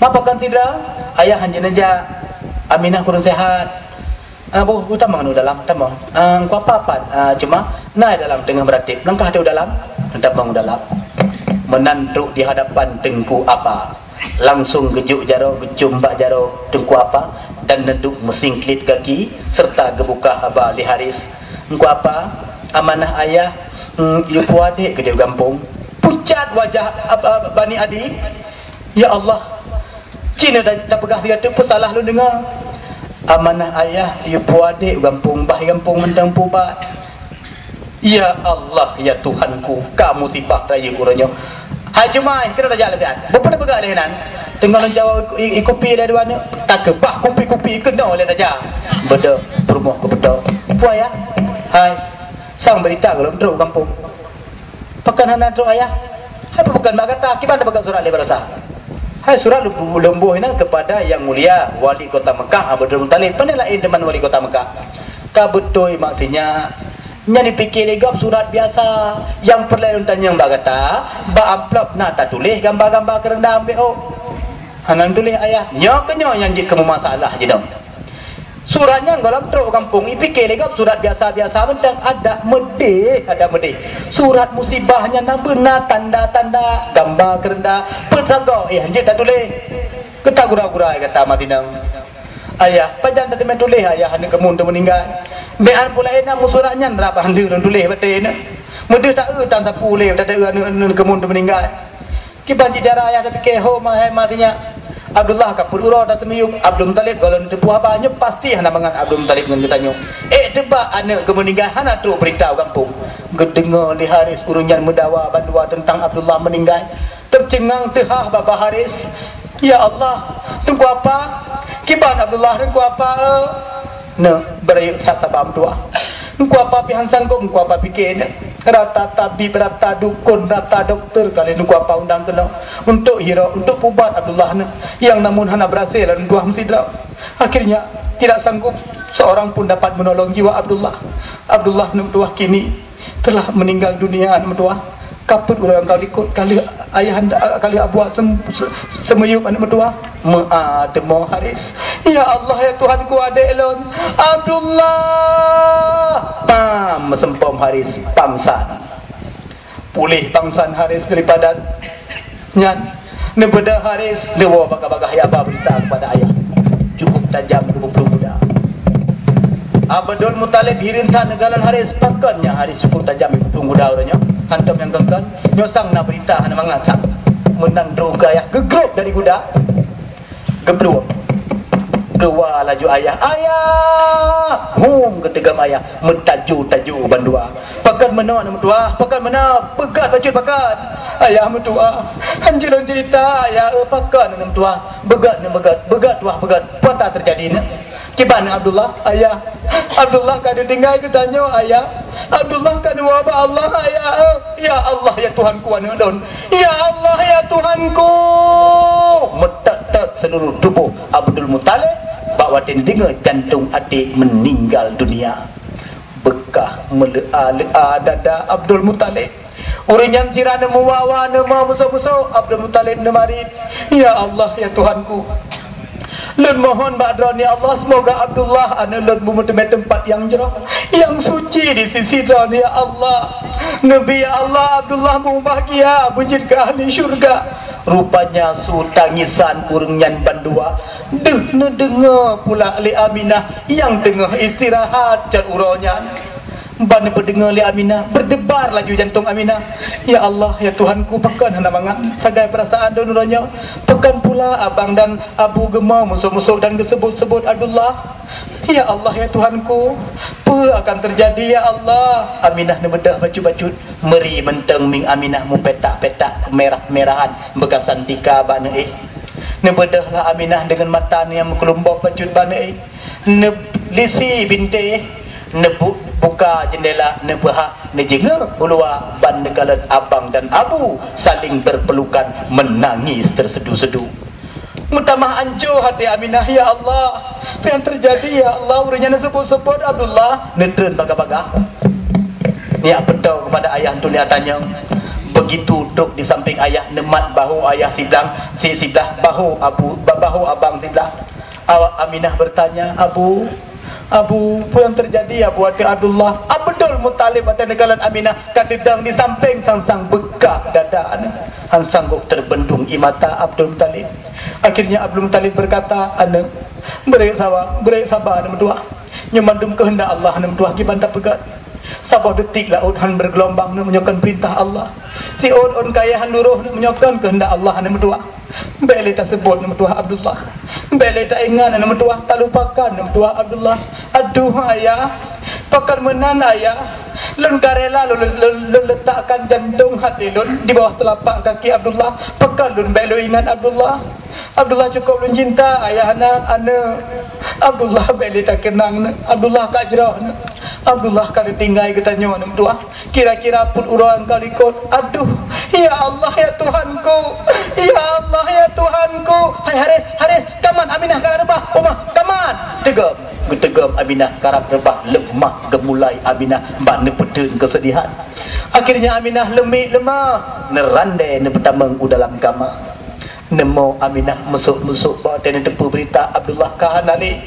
[SPEAKER 1] mapakan sidra ayah hanya naja Aminah kurang sehat bu tamang nu dalam tamang ku apa cuma naik dalam tengah beratik langkah dia dalam tamang dalam menanduk di hadapan tengku apa langsung gejuk jaro gecumbak jaro tengku apa dan neduk mesingklit kaki serta gebuka abah li Haris engku apa amanah ayah ibu adik ke dia kampung pucat wajah Bani Adi. Ya Allah, Cina dah pegah kata pesalah lu dengar amanah ayah ibu adik kampung bah kampung mentang pubat. Ya Allah, ya Tuhanku, kamu sifat raya kurangnya. Hai Jumai, kena dah jalan kan? Berapa pegak lehenan? Tengah jawab kopi dari mana? Tak ke bah kopi-kopi kena oleh dah. Beda berumah ke beda. Puai ya? Hai. Sang berita kalau ndruk kampung. Pekan hana ndruk ayah. Hai bukan mak kata, kiban dah pegang surat le berasa. Hai surat lembuh ini kepada yang mulia wali kota Mekah Abdul Muttalib. Pandai lain teman wali kota Mekah. Ka betul maksudnya nya dipikir legap surat biasa yang perlu tanya mbak kata ba amplop nak tak tulis gambar-gambar kerendam BO hanan tulis ayah nya kenyo yang jik kamu masalah je dong Suratnya dalam truk kampung ipikir legap surat biasa-biasa mentang ada medih surat musibahnya nak benar tanda-tanda gambar kerenda persaga anjir tak tulis kata gura-gura kata matinang ayah pajan tak temen tulis ayah ni kemun tu meninggal bean pula nak suratnya ndak pandu dan tulis batin medih tak tan sapu le tak ada kemun tu meninggal kiban cara ayah tak fikir ho matinya Abdullah kapur uro dah semiyung Abdul Muttalib kalau nak tepu apanya pasti hana mangan Abdul Muttalib dengan ditanya tebak anak kemeninggal hana teruk beritahu kampung gedengar di Haris urunyan mendawa bandua tentang Abdullah meninggal tercengang tehah bapa Haris ya Allah tunggu apa kiban Abdullah tunggu apa berayu sabar mentua tunggu apa pihan sanggup tunggu apa pikir rata tabib, rata dukun, rata doktor kali tunggu apa undang kena untuk hira, untuk pubat Abdullah yang namun hana berhasil dan dua mesti akhirnya tidak sanggup seorang pun dapat menolong jiwa Abdullah. Abdullah mentua kini telah meninggal dunia mentua kaput orang kau ikut kali ayah anda kali abuah semeyup anak mentua demo Haris ya Allah ya Tuhanku ada elon Abdullah mesempom Haris pangsan pulih pangsan Haris daripada nyan nebeda Haris dewa bakal-bakal ya apa berita kepada ayah cukup tajam 20 muda Abdul Muttalib hirintah negalan Haris pakannya Haris cukup tajam 20 muda orangnya hantam yang gengkan nyosang nak berita hana mangasak menang droga ayah gegrup dari kuda gebrup gewa laju ayah ketegam ayah mentaju bandua pakan mana mentua pakan mana pegat baju pakan ayah mentua anjir cerita ayah pakan mentua begat tuah begat apa terjadi kiban Abdullah ayah Abdullah kada tinggal ketanya ayah Abdullah kada wabah Allah ayah ya Allah ya Tuhanku anadon ya Allah ya Tuhanku metak seluruh tubuh Abdul Muttalib bawa dengar jantung hati meninggal dunia bekah melea dada Abdul Muttalib orang yang sirana mewawa nama musuh-musuh Abdul Muttalib nemarit ya Allah ya Tuhanku Lun mohon ba'dran ya Allah semoga Abdullah lun memutami tempat yang jerah yang suci di sisi dan ya Allah Nabi ya Allah Abdullah mau bahagia menjadi ke ahli syurga rupanya su tangisan urungan bandua dengar pula li Aminah yang tengah istirahat cat uronya ban berdengar li Aminah berdebar laju jantung Aminah ya Allah ya Tuhanku pekan hana mangat sagai perasaan donuranya pekan pula abang dan abu gemar musuh-musuh dan kesebut-sebut Abdullah ya Allah ya Tuhanku apa akan terjadi ya Allah Aminah ni bedah baju-baju meri menteng ming Aminah mu petak-petak merah-merahan bekasan tika bana ni bedahlah Aminah dengan mata ni yang kelumbau pacut bana ni lisi binti buka jendela nebahak nejengah ulua ban negalan abang dan abu saling berpelukan menangis terseduh-seduh mutamah anjo hati Aminah ya Allah apa yang terjadi ya Allah urangnya sebut-sebut Abdullah nedren baga-baga ya betul kepada ayah tu lihat tanya begitu duduk di samping ayah nemat bahu ayah sebelah bahu abang sebelah Aminah bertanya Abu, apa yang terjadi Abu hati Abdullah? Abdul Muttalib hati negalan Aminah katidang di samping sang bekak dadaan han sanggup terbendung imata Abdul Muttalib. Akhirnya Abdul Muttalib berkata, "Anak, berai sabar anak tua. Nyemandum kehendak Allah anak tua ki bantap pegat. Sabar detik laut han bergelombang menyokan perintah Allah. Si on kaya han luruh menyokan kehendak Allah anak tua. Bele tak sebut nama tua Abdullah. Bele tak ingat nama tua, tak lupakan nama tua Abdullah. Aduh ayah, pakar menan ayah. Lun karela lun letakkan jantung hati lun di bawah telapak kaki Abdullah. Pakar lun belu ingat Abdullah. Abdullah cukup lun cinta ayah anak. Abdullah bele tak kenang. Abdullah kak jerah. Abdullah kalau tinggal kita nyawa nama tua. Kira-kira pun orang kali ikut. Aduh, ya Allah ya Tuhanku. Ya Allah ya Tuhanku. Hai Haris, kaman Aminah karap rebah. Omah, kaman. Tegam Aminah karap rebah. Lemah gemulai Aminah mbak nepetun kesedihan. Akhirnya Aminah lemah. Nerandai nepetameng dalam kamar. Nemo Aminah mesuk-mesuk bawa tena tepu berita Abdullah kahanali.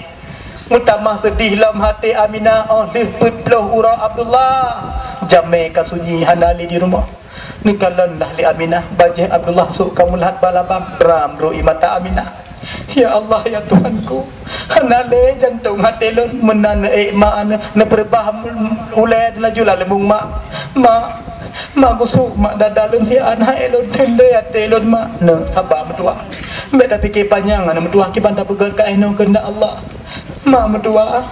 [SPEAKER 1] Mutamah sedih dalam hati Aminah oleh petloh ura Abdullah. Jamai kasunyi hanali di rumah. Nikalan dah li Aminah bajih Abdullah su kamu lihat balabam ram rui mata Aminah. Ya Allah ya Tuhanku, hanale jantung hati lun menana ma'ana na perbah ulai lajula lemung mak gusuk mak dadalun si anak elon tende hati lun mak na sabar mentua. Mbak dah fikir panjang ana mentua ki banda pegal ka eno kena Allah. Mak mentua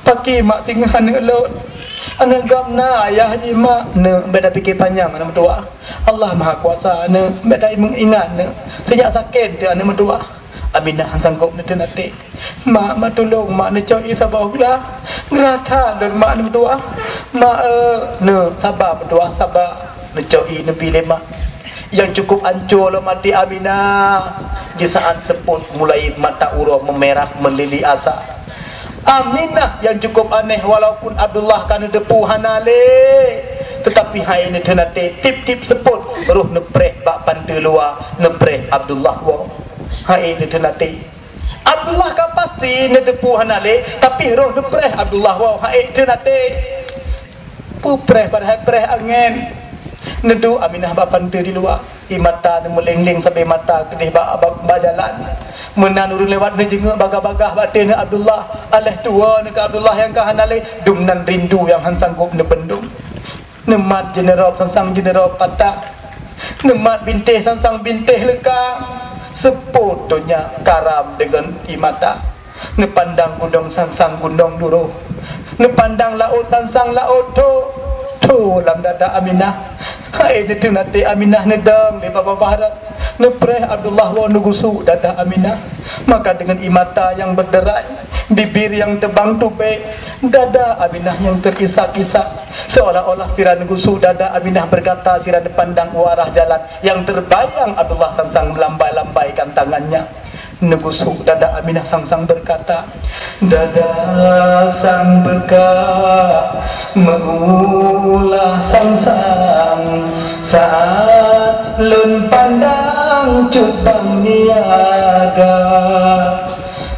[SPEAKER 1] pakai mak singahan elon. Anak gamna ayah haji mak ne beda fikir panjang anak mentua. Allah Maha Kuasa ne beda mengingat ne sejak sakit dia anak mentua. Aminah sanggup ne tenate. Mak tolong mak ne coi sabarlah. Gerata dan mak ne mentua. Mak ne sabar mentua sabar ne coi ne pilih mak. Yang cukup hancur lah mati Aminah di saat seput mulai mata urah memerah melili asa. Aminah yang cukup aneh walaupun Abdullah kan depu hanale tetapi hai ni tenate tip-tip seput roh nepreh bak pantai luar nepreh Abdullah wa hai ni tenate Abdullah kan pasti ne depu hanale tapi roh nepreh Abdullah wa hai tenate pupreh pada preh angin nedu Aminah bak pantai di luar mata ne melengling sampai mata kedih bak jalan menan urun lewat ne jenguk bagah-bagah batin Abdullah aleh tua ne ke Abdullah yang kahanale dumnan rindu yang han sanggup ne bendung nemat general sangsang general patah nemat bintih sangsang bintih lekang sepotonya karam dengan imata ne pandang gunung sangsang gunung duru ne pandang laut sangsang laut tu lam dada Aminah hai ne tunate Aminah nedang di bawah barat nepreh Abdullah wa nugusu dada Aminah maka dengan imata yang berderai bibir yang tebang tubek dada Aminah yang terkisak-kisak seolah-olah sirah nugusu dada Aminah berkata sirah pandang arah jalan yang terbayang Abdullah sangsang melambai-lambaikan tangannya negusuk dada Aminah sangsang berkata dada sang beka mengulah sangsang saat lun pandang cupang niaga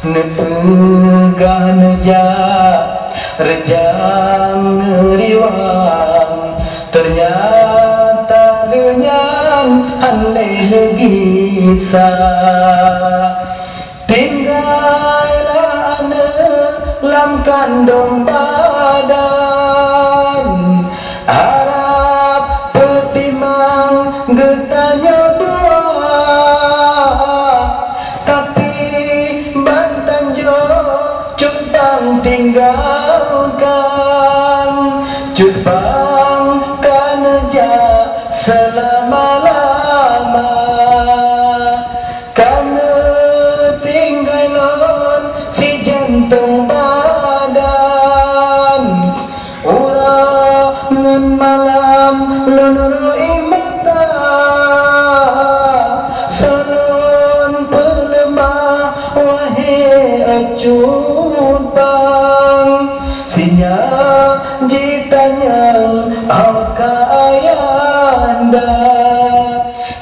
[SPEAKER 1] nepegah neja rejang neriwang ternyata dengan aneh negisa tinggallah ane lam kandung badan harap petimang getanya doa tapi bantan jo cupang tinggalkan cupang kaneja selama-lama karena tinggalon si jantung badan urangan malam lunurui mata sarun pelemah wahai acut bang sinya jitanya ayanda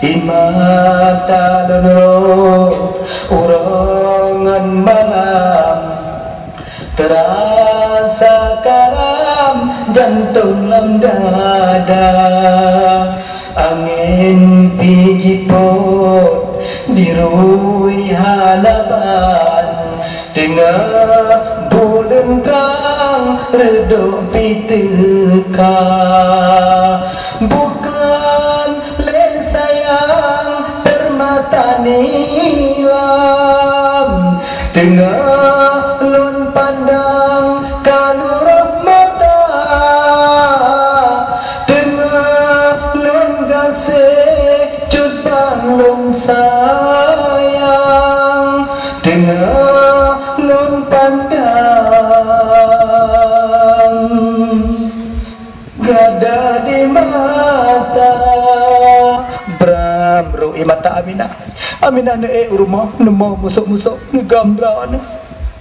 [SPEAKER 1] imata lunur urangan malam terasa karam jantung lam dada angin pijipot dirui halaban tengah bulan kang redok piteka bukan len sayang termata nilam tengah lun pandang kalurah mata tengah lun gasih cutang lun sayang tengah lun pandang gada di mata Bram ru'i mata Aminah ne rumah nemo musuk-musuk negambra ne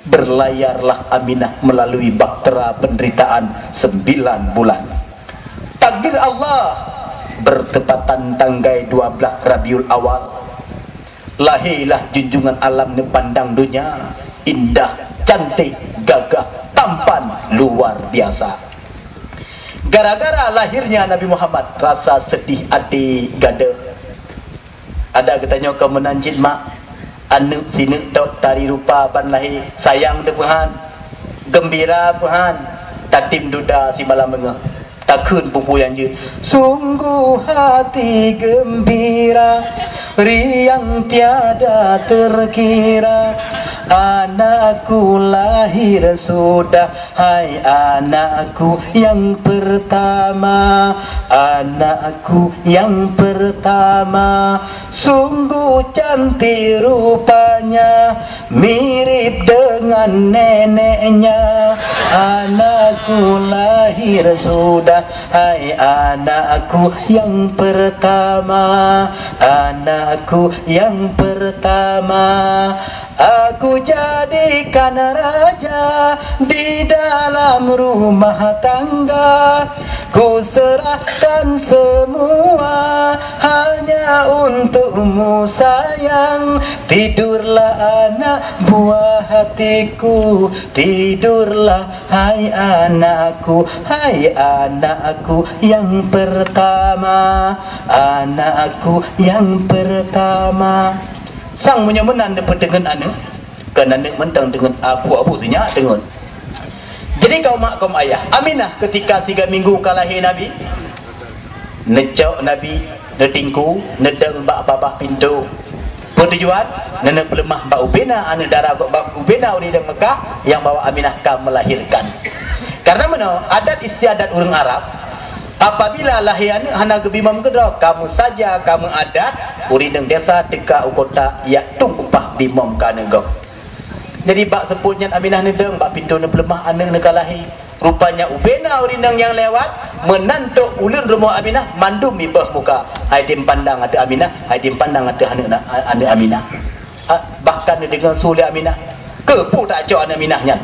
[SPEAKER 1] berlayarlah Aminah melalui bahtera penderitaan 9 bulan. Takdir Allah bertepatan tanggal 12 Rabiul Awal lahirlah junjungan alam ne pandang dunia indah cantik gagah, tampan, luar biasa. Gara-gara lahirnya Nabi Muhammad, rasa sedih hati gada. Ada katanya kau menanjit mak, anak sini tok tari rupa ban lahir, sayang depan, gembira puhan, tatim duda si malam mengah. Takun pupu yang je, sungguh hati gembira, riang tiada terkira. Anakku lahir sudah, hai anakku yang pertama, anakku yang pertama. Sungguh cantik rupanya, mirip dengan neneknya. Anakku lahir sudah, hai anakku yang pertama, anakku yang pertama. Aku jadikan raja di dalam rumah tangga, ku serahkan semua hanya untukmu sayang. Tidurlah anak buah hatiku, tidurlah hai anakku, hai anakku yang pertama, anakku yang pertama. Sang menyemenan dapat dengan anak, kan anak mentang dengan abu-abu senyap dengan. Jadi kaum mak kaum ayah, Aminah ketika 3 minggu kalahir Nabi, necok Nabi, netingku, nedeng bak babah pintu. Pertujuan, nenek pelemah bak ubena, anak darah bak ubena uri dan Mekah yang bawa Aminah kam melahirkan. Karena mana adat istiadat orang Arab, apabila lahir anak hana gebimam kedok, kamu saja kamu adat urideng desa teka ukota ya tung upah bimam kana gok. Jadi bak seputnya Aminah nedeng bak pintu ne pelemah anak ne lahir. Rupanya ubena urideng yang lewat menantuk ulun rumah Aminah mandum ibah muka. Hai dim pandang ada Aminah, hai dim pandang ada anak Aminah. Bahkan dengan sulit Aminah, kepu tak cok anak Aminahnya.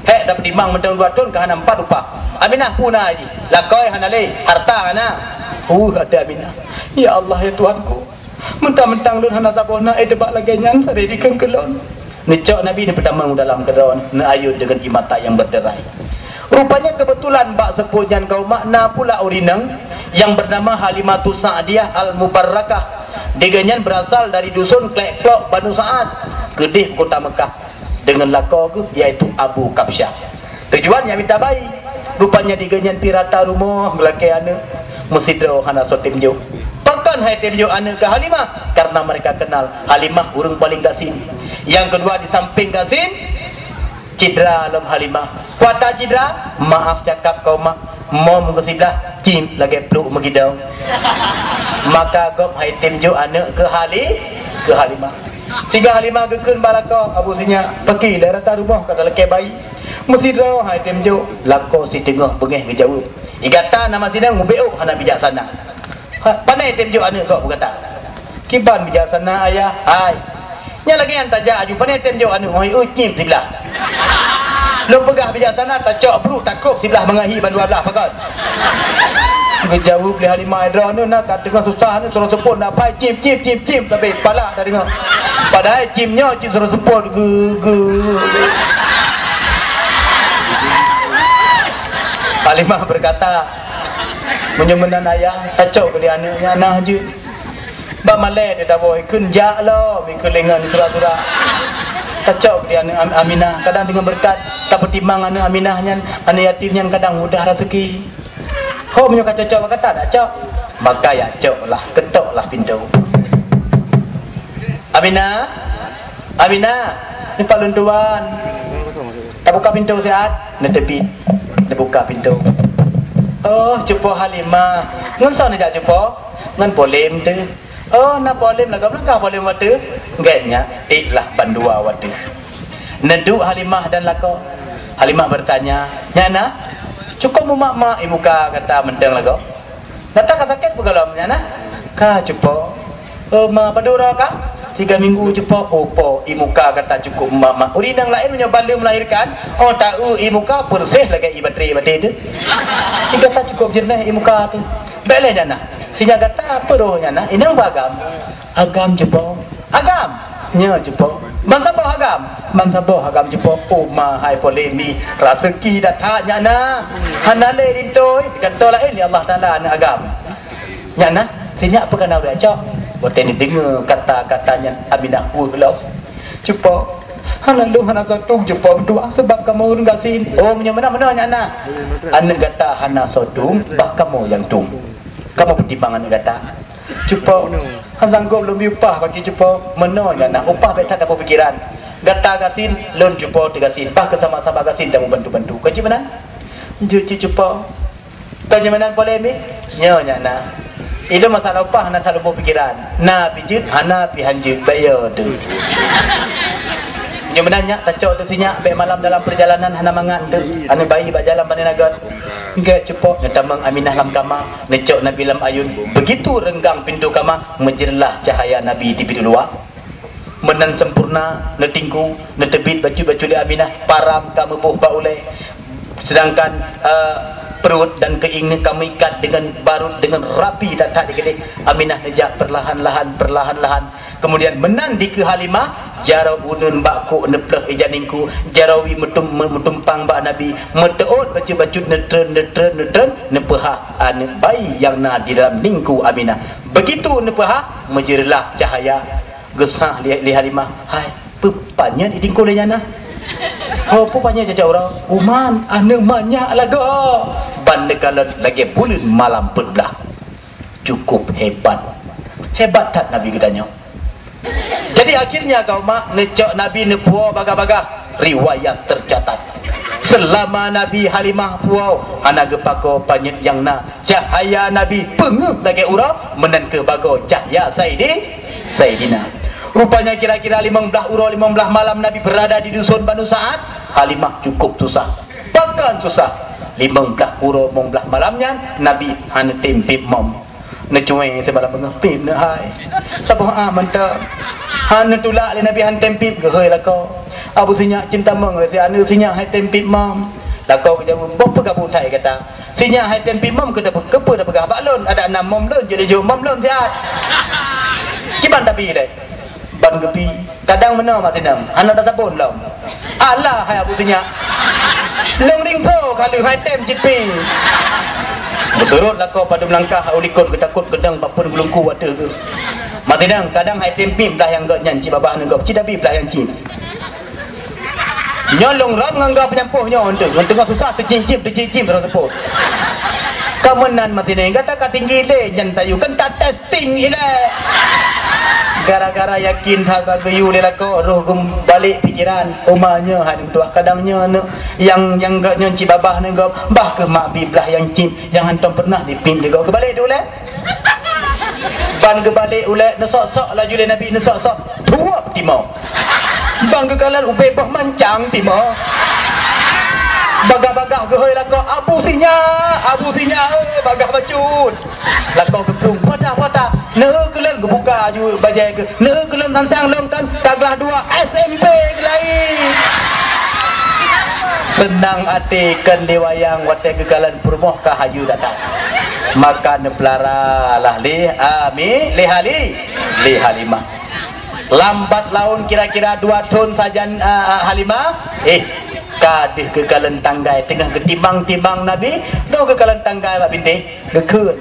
[SPEAKER 1] Hek dapat dimang mentang 2 tahun ke hana 4 rupa. Aminah puna haji. Lakoi hana le harta hana. Ada Aminah. Ya Allah ya Tuhanku. Mentang-mentang dun hana tabona debak lagi nyan sare di kelon. Necok Nabi ni pertama dalam kedon na ayun dengan imata yang berderai. Rupanya kebetulan bak sepujan kaum makna pula urinang yang bernama Halimatus Sa'diyah Al-Mubarakah. Deganyan berasal dari dusun Klek-Klok Banu Sa'ad, Kedih kota Mekah. Dengan lakau iaitu Abu Kabsyah. Tujuannya minta bayi. Rupanya diganyan pirata rumah belakang anak Musidro hana sotim jo. Pakan hai tim jo anak ke Halimah karena mereka kenal Halimah urang paling gasin. Yang kedua di samping gasin, cidra alam Halimah. Kuata cidra, maaf cakap kau mak, mom ke sebelah cim lagi peluk megidau. Maka gop hai tim jo anak ke Halimah. Sehingga Halimah gekun balako abu sinya pergi daerah rumah kata laki bayi mesti dah hai temjo lako si tengah bengeh ke jauh igata nama sidang ngubeu hana bijaksana. Pandai temjo anak kau berkata kiban bijaksana ayah hai nya lagi yang tajak aju pandai temjo anak hoi ucim sebelah belum pegah bijaksana tak cok bro takut sebelah mengahi ban 12 pakat kejauh beli Halimah Edra ni nak tengah susah ni suruh sepun nak pai cim sampai kepala dah dengar. Padahal cimnya cim suruh sepun ge. Halimah berkata menyemenan ayah tacok beli anaknya nah je. Ba malai dia dah boy kun jak lo mi kelengan tura-tura. Tacok beli anak Aminah kadang dengan berkat tak pertimbang anak Aminahnya anak yatimnya kadang mudah rezeki. Kau punya cocok kata tak cok, maka ya cok lah, ketok lah pintu. Aminah, ni palun tuan. Tak buka pintu sihat, nak tepi, nak buka pintu. Oh, jumpa Halimah. Ngan sana jak jumpa, ngan polem tu. Oh, nak polem lah, kau belakang polem waktu. Gaknya, iklah bandua waktu. Neduk Halimah dan lako. Halimah bertanya, nyana? Cukup mak imuka kata menteng lagu. Datang ke sakit pegalamnya nah. Ka cupo. Ma padura ka? 3 minggu cupo opo imuka kata cukup mak. Urinang lain punya bala melahirkan. Oh tahu imuka bersih lagi ibatri tu. Tiga kata cukup jernih imuka tu. Baiklah nah. Sinya kata apa rohnya nah? Ini agam. Agam cupo. Agam. Nya cupo. Bangsa boh agam jumpa umma hai polemi raseki datanya na hanale dintoi kata lain ya Allah Taala na agam nyana sinya apa kana udah cok boten dengar kata-katanya Aminah ulo jumpa hanalu hana satu jumpa berdua sebab kamu enggak sin oh mana nyana ane kata hana sodung bak kamu yang tung kamu pertimbangan kata jumpa sanggup lebih upah bagi jumpa mana nyana upah betat apa pikiran gata gasin lon jupo tigasin bah kesama-sama gasin dan membantu-bantu kaji mana juci jupo kaji mana polemik nyonya na itu masalah upah nak terlalu pikiran na pijit hana pihanjut bayar tu nyonya menanya tacok tu sinya be malam dalam perjalanan hana mangan tu anu bayi bak jalan pandai nagot enggak cupo netamang Aminah lam kamar necok Nabi lam ayun begitu renggang pintu kamar menjerlah cahaya Nabi di pintu luar menan sempurna netingku netebit baju-baju li Aminah param kamu buh baulai sedangkan perut dan keing kamu ikat dengan barut dengan rapi tak dikedik Aminah nejak perlahan-lahan kemudian menan di ke Halimah jarau unun bakku nepleh ijaningku jarawi metumpang bak Nabi meteot baju-baju netren nepehah anak bayi yang na di dalam ningku Aminah begitu nepehah menjerlah cahaya gesah li Halimah hai pepanya di dingko lenyana oh pepanya jaja orang uman ane banyak laga bandekalan lagi bulan malam perbelah cukup hebat tak Nabi gedanya jadi akhirnya kau mak necok Nabi nepuo baga-baga riwayat tercatat selama Nabi Halimah puau anak gepako banyak yang na cahaya Nabi pengep lagi urang menan ke bago cahaya Sayyidina rupanya kira-kira 15 malam Nabi berada di dusun Banu Sa'ad Halimah cukup susah bahkan susah 15 malamnya Nabi hana tempip mom necuai semalam pengepip na hai sabah aman tak hana tulak le Nabi hana tempip gehoi lah kau abu sinya cinta meng le anu sinya hai tempip mom lah kau jawab apa gabu thai kata sinya hai tempip mom ke kepa dah pegah baklon ada 6 mom lon jadi jo mom lon siat kiban tapi deh ban gepi kadang mana mak tinam anak dah sabun lam alah hai abu sinya leng ring so kalau hai tem jipi beturut lah kau pada melangkah ulikon ketakut kedang papun gulungku ada ke mak tinam kadang hai tem pim dah yang gak nyanci babah nengau cidabi belah yang cip nyolong ram ngangga penyampuhnya untuk tengah susah tercincip terus seput kemenan mak tinam kata tinggi le jantayu kan tak testing ile gara-gara yakin hal bagayu dia lako roh balik pikiran umanya hadim tua kadangnya yang gak nyonci babah ni gak bah ke mak biblah yang cim yang hantam pernah dipim dia gak kebalik dulu ban kebalik ulat nesok-sok laju dia Nabi nesok-sok tuap timau bang kekalan ubebah mancang timau bagah-bagah ke hoi lako abu sinya bagah bacut lako keprung pada ne kelan kebuka ju bajai ke ne kelan tansang long kan taglah 2 SMP lain senang hati kan diwayang wate kekalan permoh kahayu datang maka ne pelara lah li Halimah lambat laun kira-kira 2 tahun saja Halimah kadih kekalan tanggai tengah ketimbang-timbang Nabi do kekalan tanggai bak bintik gekun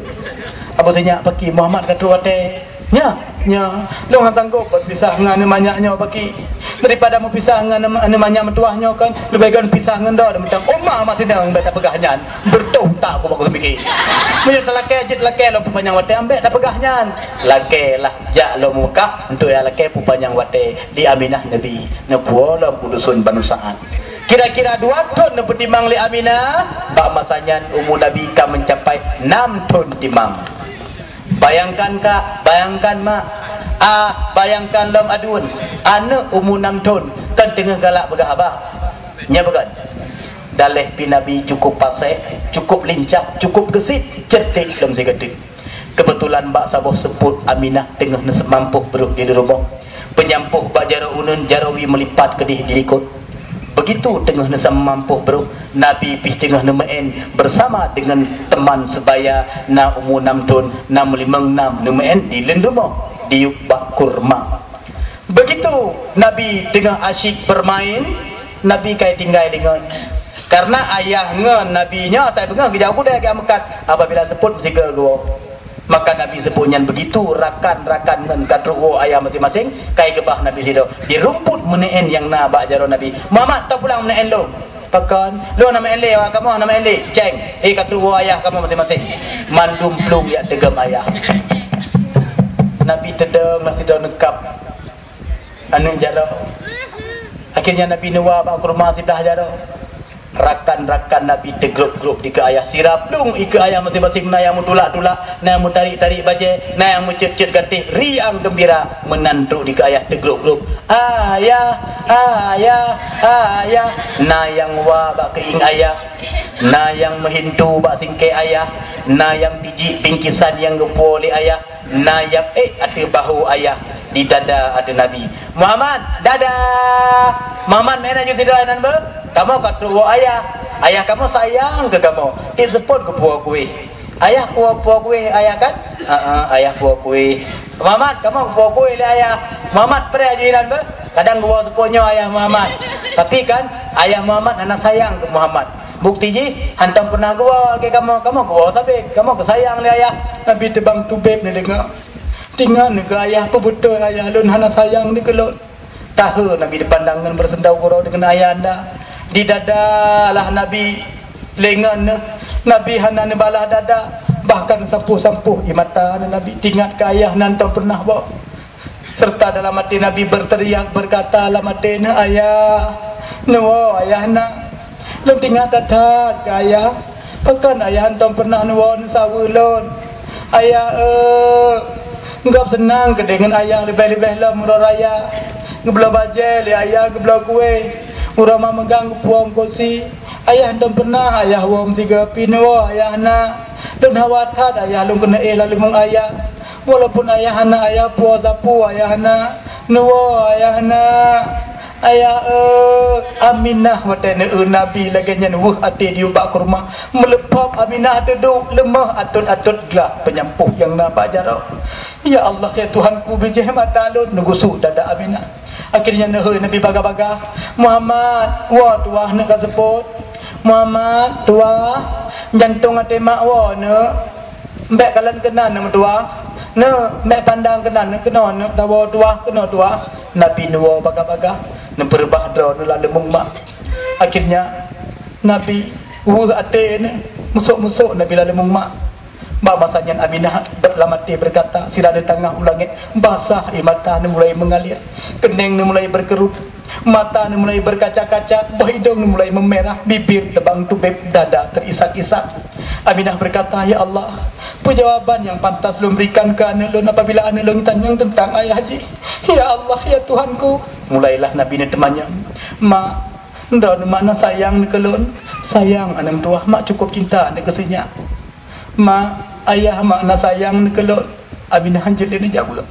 [SPEAKER 1] apa senya paki Muhammad kata wate nya lo hang sanggup pisah dengan manyaknya paki daripada mau pisah dengan manyak metuahnya kan lebih kan pisah dengan dah macam ummah masih dah baca pegahnya bertuh tak aku bagus fikir punya laki lo panjang wate ambek dah pegahnya laki lah jak lo muka untuk ya laki panjang wate di Aminah Nabi nabuo lo dusun Banu Sa'ad kira-kira 2 ton petimbang li Aminah bak masanya umur Nabi kan mencapai 6 ton timang bayangkan mak bayangkan lam adun anak umur 6 ton kan tengah galak begah abah nya bukan dalih pi Nabi cukup pasai cukup lincah cukup gesit cetek dalam segetik kebetulan bak sabuh seput Aminah tengah mampuh beruh di rumah penyampuh bak unun jarawi melipat kedih diikut begitu tengah nasa mampu bro Nabi pih tengah nemain bersama dengan teman sebaya na umur 6 tahun 656 nemain di lendumah di bak kurma begitu Nabi tengah asyik bermain, Nabi kai tinggal dengan. Karena ayahnya nabinya saya dengar kejauh dah ke Mekah apabila sebut bersiga gua. Maka Nabi sebutnya begitu rakan-rakan dengan katruwo ayah masing-masing kai gebah Nabi sido. Di rumput meneen yang na bak jaro Nabi. Muhammad tak pulang meneen lo. Pakan, lo nama ele kamu nama ele. Ceng, katruwo ayah kamu masing-masing. Mandum plung ya degam ayah. Nabi tedeng nasi do nekap. Anu jaro. Akhirnya Nabi nuwa bak kurma sebelah jaro. Rakan-rakan Nabi tegrup-grup di ke ayah sirap lung ike ayah masing-masing na yang mutulak-tulak na yang mutarik-tarik baje na yang mencet-cet gatih riang gembira menantu di ke ayah tegrup-grup ayah ayah ayah na yang wa bak keing ayah na yang mehintu bak singke ayah na yang biji bingkisan yang gempo oleh ayah na yang ada bahu ayah di dada ada Nabi Muhammad dadah Muhammad mana je tidak nan ber kamu kata ayah kamu sayang ke kamu dia sebut ke puak kue ayah puak kue ayah kan ayah puak kue Muhammad kamu puak kue le ayah Muhammad pernah jiran ber kadang gua sepunya ayah Muhammad tapi kan ayah Muhammad anak sayang ke Muhammad bukti ji hantam pernah gua ke kamu gua tapi kamu kesayang le ayah Nabi tebang tubeb ni dengar tinggal ni ke ayah apa betul ayah lun anak sayang ni ke lun tahu Nabi dipandangan bersendau gurau dengan ayah anda di dada lah Nabi lengan Nabi hana ni balah dada bahkan sampuh-sampuh mata Nabi tinggal ke ayah nanti pernah bawa serta dalam hati Nabi berteriak berkata dalam hati ayah nuwa ayah nak lu tinggal tatat ke ayah bahkan ayah nanti pernah nuwa sawulun ayah enggak senang ke dengan ayah lebih-lebih lah murah raya ngebelah bajel ayah ngebelah kue urama megang puang kursi ayah dan pernah ayah wam tiga pino ayah na dan hawatat ayah lung kena lalu mong ayah walaupun ayah na ayah puas apu ayah na nuwa ayah na ayah Aminah watene Nabi lagi nyenuh ati diubah kurma melepap Aminah duduk lemah atut-atut gelap penyampuh yang nampak jarak ya Allah ya Tuhanku bijih mata lun nugusuk dada Aminah akhirnya Nabi baga-baga Muhammad wa tuah nak sebut Muhammad tuah jantung ate mak wa ne mbek kalian kena nama tuah ne mbek pandang kena ne kena ne tawa tuah kena tuah Nabi nuwa baga-baga ne berbahadra ne lalu mak akhirnya Nabi ate ne musuk-musuk Nabi lalu mak masanya Aminah berlamati berkata sirah di tengah langit basah mata ni mulai mengalir kening ni mulai berkerut mata ni mulai berkaca-kaca hidung ni mulai memerah bibir tebang tubeb dada terisak-isak Aminah berkata ya Allah jawaban yang pantas lu berikan ke anak lu apabila anak lu tanya tentang ayah haji ya Allah ya Tuhanku mulailah Nabi ni temannya mak ndak mana sayang ni kelun sayang anak tua mak cukup cinta anak kesinya mak ayah makna sayang kelot Aminah hanjut dia ni jawab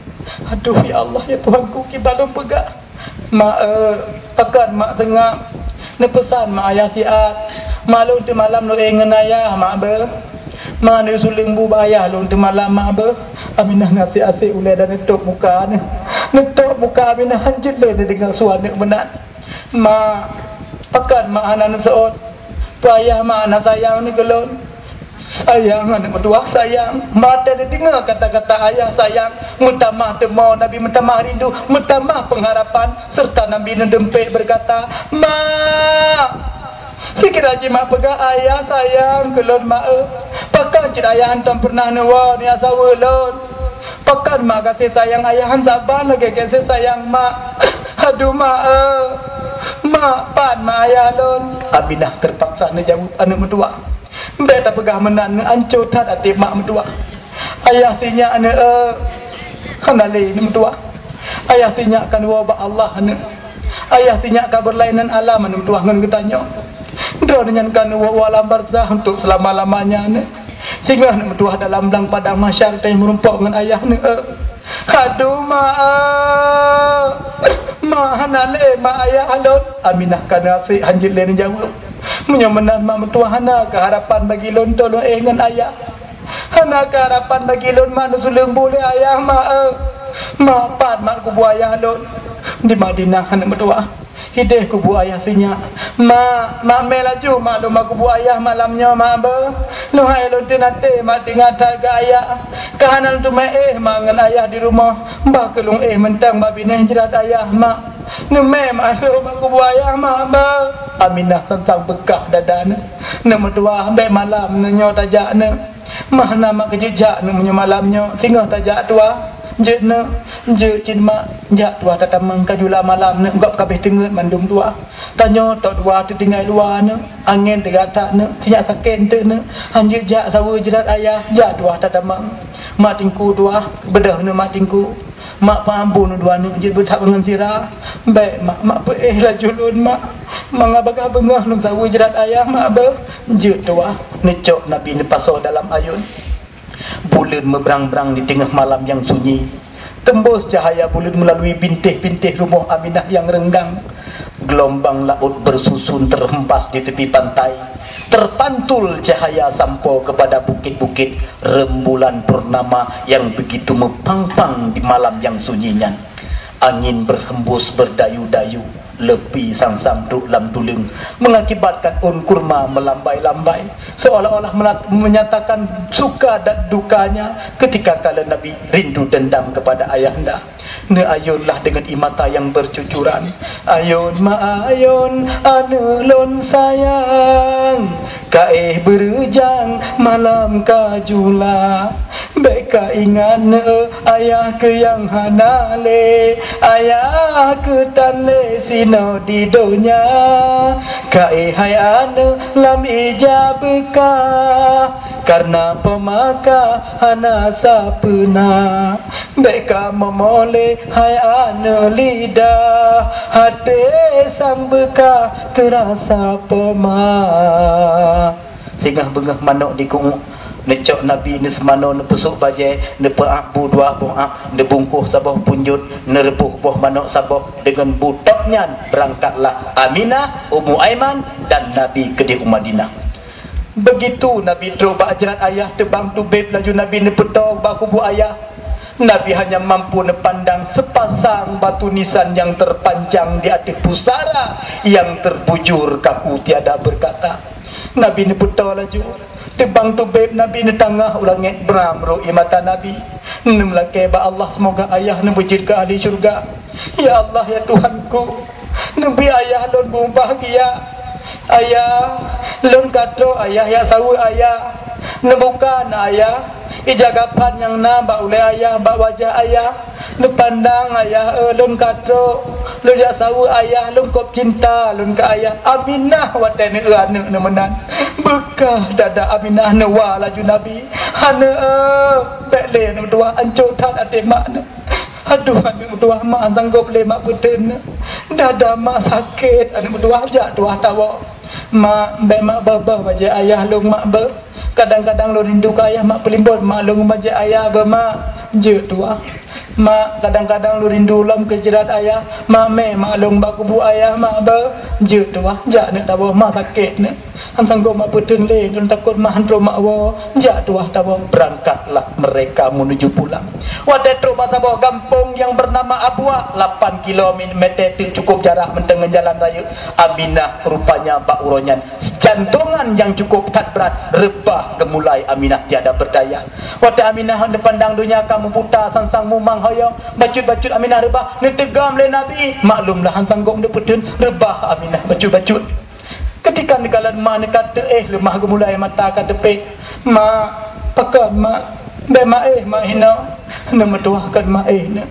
[SPEAKER 1] aduh ya Allah ya Tuhanku kita belum pegak mak pakan mak sengak ni pesan mak ayah siat malu tu malam lu ingin ayah mak ber mak ni suling bu ayah lu tu malam mak ber Aminah ngasih asik ulai dan netuk muka ni netuk muka Aminah hanjut dia dengan suara benar mak pakan mak anak seot tu ayah mak anak sayang ni kelot sayang anak berdua sayang mata dia dengar kata-kata ayah sayang mutamah temau Nabi mutamah rindu mutamah pengharapan serta Nabi nedempek berkata mak sekira je mak pegang ayah sayang kelon mak pakan cik ayah hantam pernah nawa ni asawulun pakan mak kasih sayang ayah sabar lagi kasih sayang mak aduh mak mak pan mak ayah lon Aminah terpaksa nak jawab anak berdua mbak tak pegah menan ancur tat hati mak mentua ayah sinyak anak hanali ni mentua ayah sinyak kan wabak Allah anak ayah sinyak kan berlainan alam anak mentua ngan ketanya drone nyankan walam barzah untuk selama-lamanya anak sehingga anak mentua dalam belang padang masyar teh merumpok dengan ayah anak aduh mak hanali mak ayah alon Aminah kan asyik hanjil lain jawab menyomenan mak mentua hana keharapan bagi lon tolong dengan ayah hana keharapan bagi lon mak nusulung boleh ayah mak pan mak kubu ayah lon
[SPEAKER 2] di Madinah anak berdua. Hideh kubu ayah sinya. Mak melaju maklum aku kubu ayah malamnya mak ber. Lu hai lu tinate mak tinggal tak ayah. Kahanan tu mak mangan ayah di rumah. Mbak kelung mentang mak bini jerat ayah mak. Nu maklum aku kubu ayah mak ber. Aminah tentang bekah dadana. Nama tua ambek malam nyo tajak ne. Mah nama kejejak ne menyo malamnya singgah tajak tua. Je cin mak jak tua tatamang kajula malam ne gap kabeh tenget mandum tua. Tanya tok tua tu tinggal luar ne, angin tergatak ne, siak sakit te ne. Hanje jak sawa jerat ayah jak tua tatamang. Mak tingku tua bedah ne mak tingku. Mak pampun dua ne je berhak dengan sirah. Baik mak lah julun mak. Mangabagah bengah nung sawa jerat ayah mak ber. Je tua necok Nabi ne pasal dalam ayun. Bulan meberang-berang di tengah malam yang sunyi. Tembus cahaya bulan melalui bintih-bintih rumah Aminah yang renggang. Gelombang laut bersusun terhempas di tepi pantai. Terpantul cahaya sampo kepada bukit-bukit rembulan purnama yang begitu mepang-pang di malam yang sunyinya. Angin berhembus berdayu-dayu. Lepi sang-sang duk lam tuling mengakibatkan kurma melambai-lambai seolah-olah menyatakan suka dan dukanya ketika kala Nabi rindu dendam kepada ayahanda. Ne ayunlah dengan imata yang bercucuran. Ayun ma ayun anelon sayang kaeh berjang malam kajula. Beka ingat ne ayah ke yang hanale ayah ke tanle sino di donya kae hai ane lam ija beka karena pemaka hana sapena. Beka memole hai ane lidah hati sang beka terasa pema. Singgah bengah manok di kungu necok Nabi ni semano ne pesuk bajai ne peak bu dua buak ne bungkuh sabah punjut ne rebuh boh manok sabah dengan butoknya berangkatlah Aminah, Ummu Aiman dan Nabi ke di Madinah. Begitu Nabi terobak jerat ayah tebang tubib laju Nabi ne petong baku bu ayah. Nabi hanya mampu ne pandang sepasang batu nisan yang terpanjang di atas pusara yang terbujur kaku tiada berkata. Nabi ne petong laju tebang tubib Nabi ni tangah ulangit beramru mata Nabi ni melake ba Allah semoga ayah ni wujud ke ahli syurga. Ya Allah ya Tuhanku Nabi ayah lon bahagia ayah lon kato ayah ya sawu ayah ni bukan ayah ijagapan yang nambah oleh ayah bak wajah ayah ni pandang ayah lon kato lon ya sawu ayah lon kop cinta lon ke ayah Aminah watene ane ne menan bekah dada Aminah ne wa laju Nabi hana bekle ne dua ancuk tan ate mak ne. Aduh ane dua mak sanggup le mak puten dada mak sakit ane dua jak dua tawa mak be mak babah baje ayah long mak be kadang-kadang lo rindu ke ayah mak pelimbut mak long baje ayah be mak je dua mak kadang-kadang lu rindu lam ke jerat ayah mak mak long bak kubu ayah mak be je dua jak ne tawa mak sakit ne han sanggup mak puten le don takut mak han mak wo jak dua tawa. Berangkatlah mereka menuju pulang. Wate tro pasabo kampung yang bernama Abwa 8 km itu cukup jarak mentengen jalan raya. Aminah rupanya bak uronyan jantungan yang cukup tak berat rebah gemulai Aminah tiada berdaya. Wate Aminah hendak pandang dunia kamu buta sang mumang hoyong bacut-bacut Aminah rebah ni tegam le Nabi maklumlah han sanggup de peden rebah Aminah bacut-bacut. Ketika nikalan mak ni kata lemah gemulai mata kata pe mak pakan mak be mak hina nama tuahkan mak ne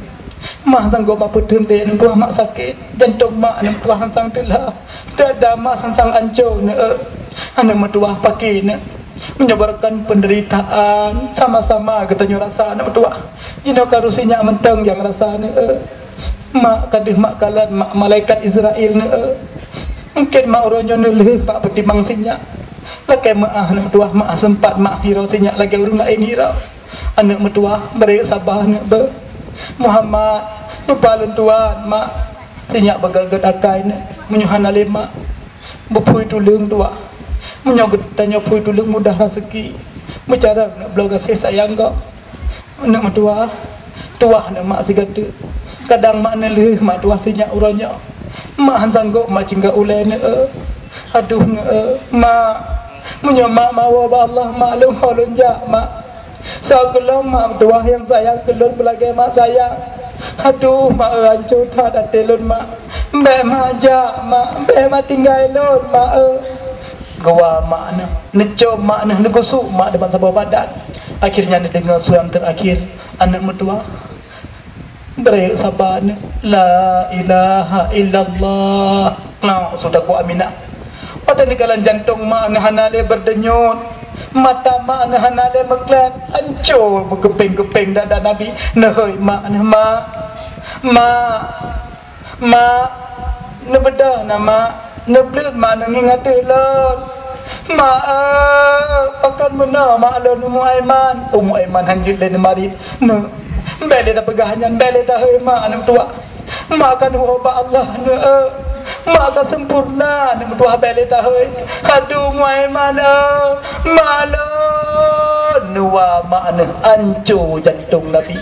[SPEAKER 2] mak sanggup apa tende tuah mak sakit jantung mak ne tuah sang telah dada mak sang ancur ne nama tuah pakai ne menyebarkan penderitaan sama-sama katanya rasa nama tuah jino karusinya mentang yang rasa ne mak kadih mak kalan mak malaikat Israel ne mungkin mak oronyo ne lepak petimbang sinya lagi mak anak tua mak sempat mak hirau sinyak lagi orang lain hirau anak mertua beri sabar nak ber Muhammad nupalun tuan mak sinyak bagagat akai nak menyuhan alima bupui tulung tua menyogut tanya pui tulung mudah rezeki bicara nak belau kasih sayang kau anak mertua tua nak mak sigatu kadang mak nelih mak tuah sinyak uranya mak sanggup mak cingga ulai ne aduh ne mak munyo mak mawa ba Allah maklum holun ja mak sagelom mak tuah yang sayang kelun belage mak sayang aduh mak hancur tak ada telun mak mbe maja mak mbe mak tinggal lon mak gua mak ne necom mak ne negusuk mak depan sabah badan akhirnya ne dengar suara terakhir anak mertua beri sabar ne la ilaha illallah nah sudah ku aminah pada nikalan jantung mak ngehanale berdenyut mata mak ngehanale meklan hancur berkeping-keping dada Nabi nehoi mak nebeda nama neblet mak ngingate lon mak pakan benar mak lon Ummu Aiman hanjut le mari ne bele dah pegahanyan bele dah hei mak anak tua mak kan ubah Allah ne mak kan sempurna anak tua bele dah hei aduh Ummu Aiman mak lon nuwa mak ne hancur jantung Nabi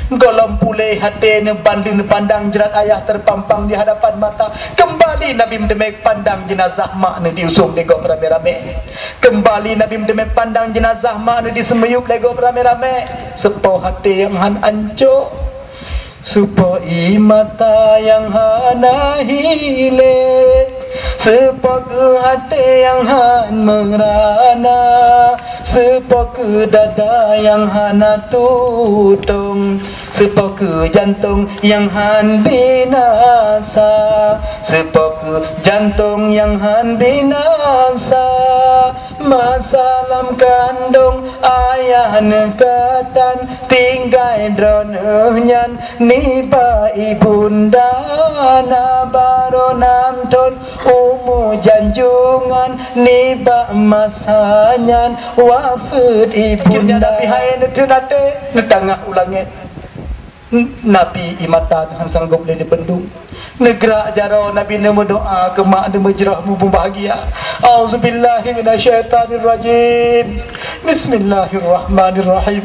[SPEAKER 2] golong pulih hati ne banding pandang jerat ayah terpampang di hadapan mata kembali Nabi mendemek pandang jenazah mak ne diusung legok rame-rame kembali Nabi mendemek pandang jenazah mak ne disemeyup legok rame-rame sepoh hati yang hancur supaya mata yang hana hilang sepoh hati yang han merana sepoh dada yang hana tutung sepoh jantung yang han binasa sepoh jantung yang han binasa masalam kandung ayah nekatan tinggai dronenyan niba ibunda na baro namton umu janjungan niba masanyan wafud ibunda Nabi hai nedate netangah ulangnya Nabi imatan han sanggup le dibendung negara jaro Nabi ne doa ke mak de majrahmu bahagia auzubillahi minasyaitanirrajim bismillahirrahmanirrahim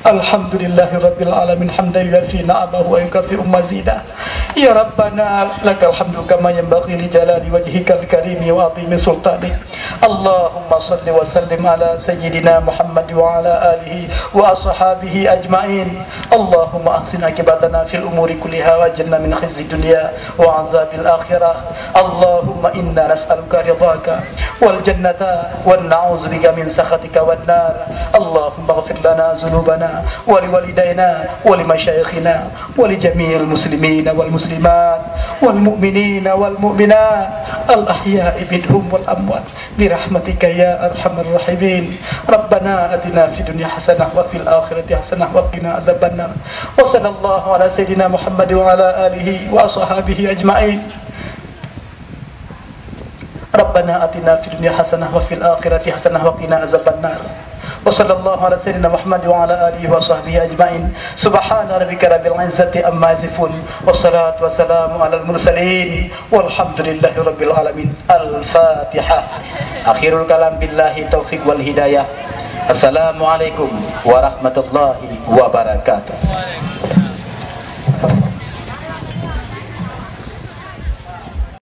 [SPEAKER 2] alhamdulillahirabbil alamin hamdan yufi na'amahu wa yukafi mazidah ya rabbana lakal hamdu kama yanbaghi li jalali wajhikal karimi wa azimi sultanik Allahumma salli wa sallim ala sayyidina Muhammad wa ala alihi wa ashabihi ajma'in Allahumma ahsin akibatana fil umuri kulliha wa janna min khizyi dunya wa azabil akhirah Allahumma inna nas'aluka ridhaka wal jannata wa na'udzubika min sakhatika wan nar Allahumma ighfir lana dhunubana wa liwalidayna wa limashayikhina wa li jami'il muslimina wal muslimat wal mu'minina wal mu'minat al ahya'i minhum wal amwat bi rahmatika ya arhamar rahimin Rabbana atina fid dunya hasanah wa fil akhirati hasanah wa qina azabannar wa sallallahu ala sayyidina Muhammad wa ala alihi wa ashabihi ajma'in Rabbana atina fid dunya hasanah wa fil akhirati hasanah wa qina azabannar wa sallallahu ala sayyidina Muhammad wa ala alihi wa sahbihi ajma'in subhana rabbika rabbil izzati amma yasifun wassalatu wassalamu ala al mursalin walhamdulillahi rabbil alamin al-fatihah akhirul kalam billahi taufiq wal hidayah assalamualaikum warahmatullahi wabarakatuh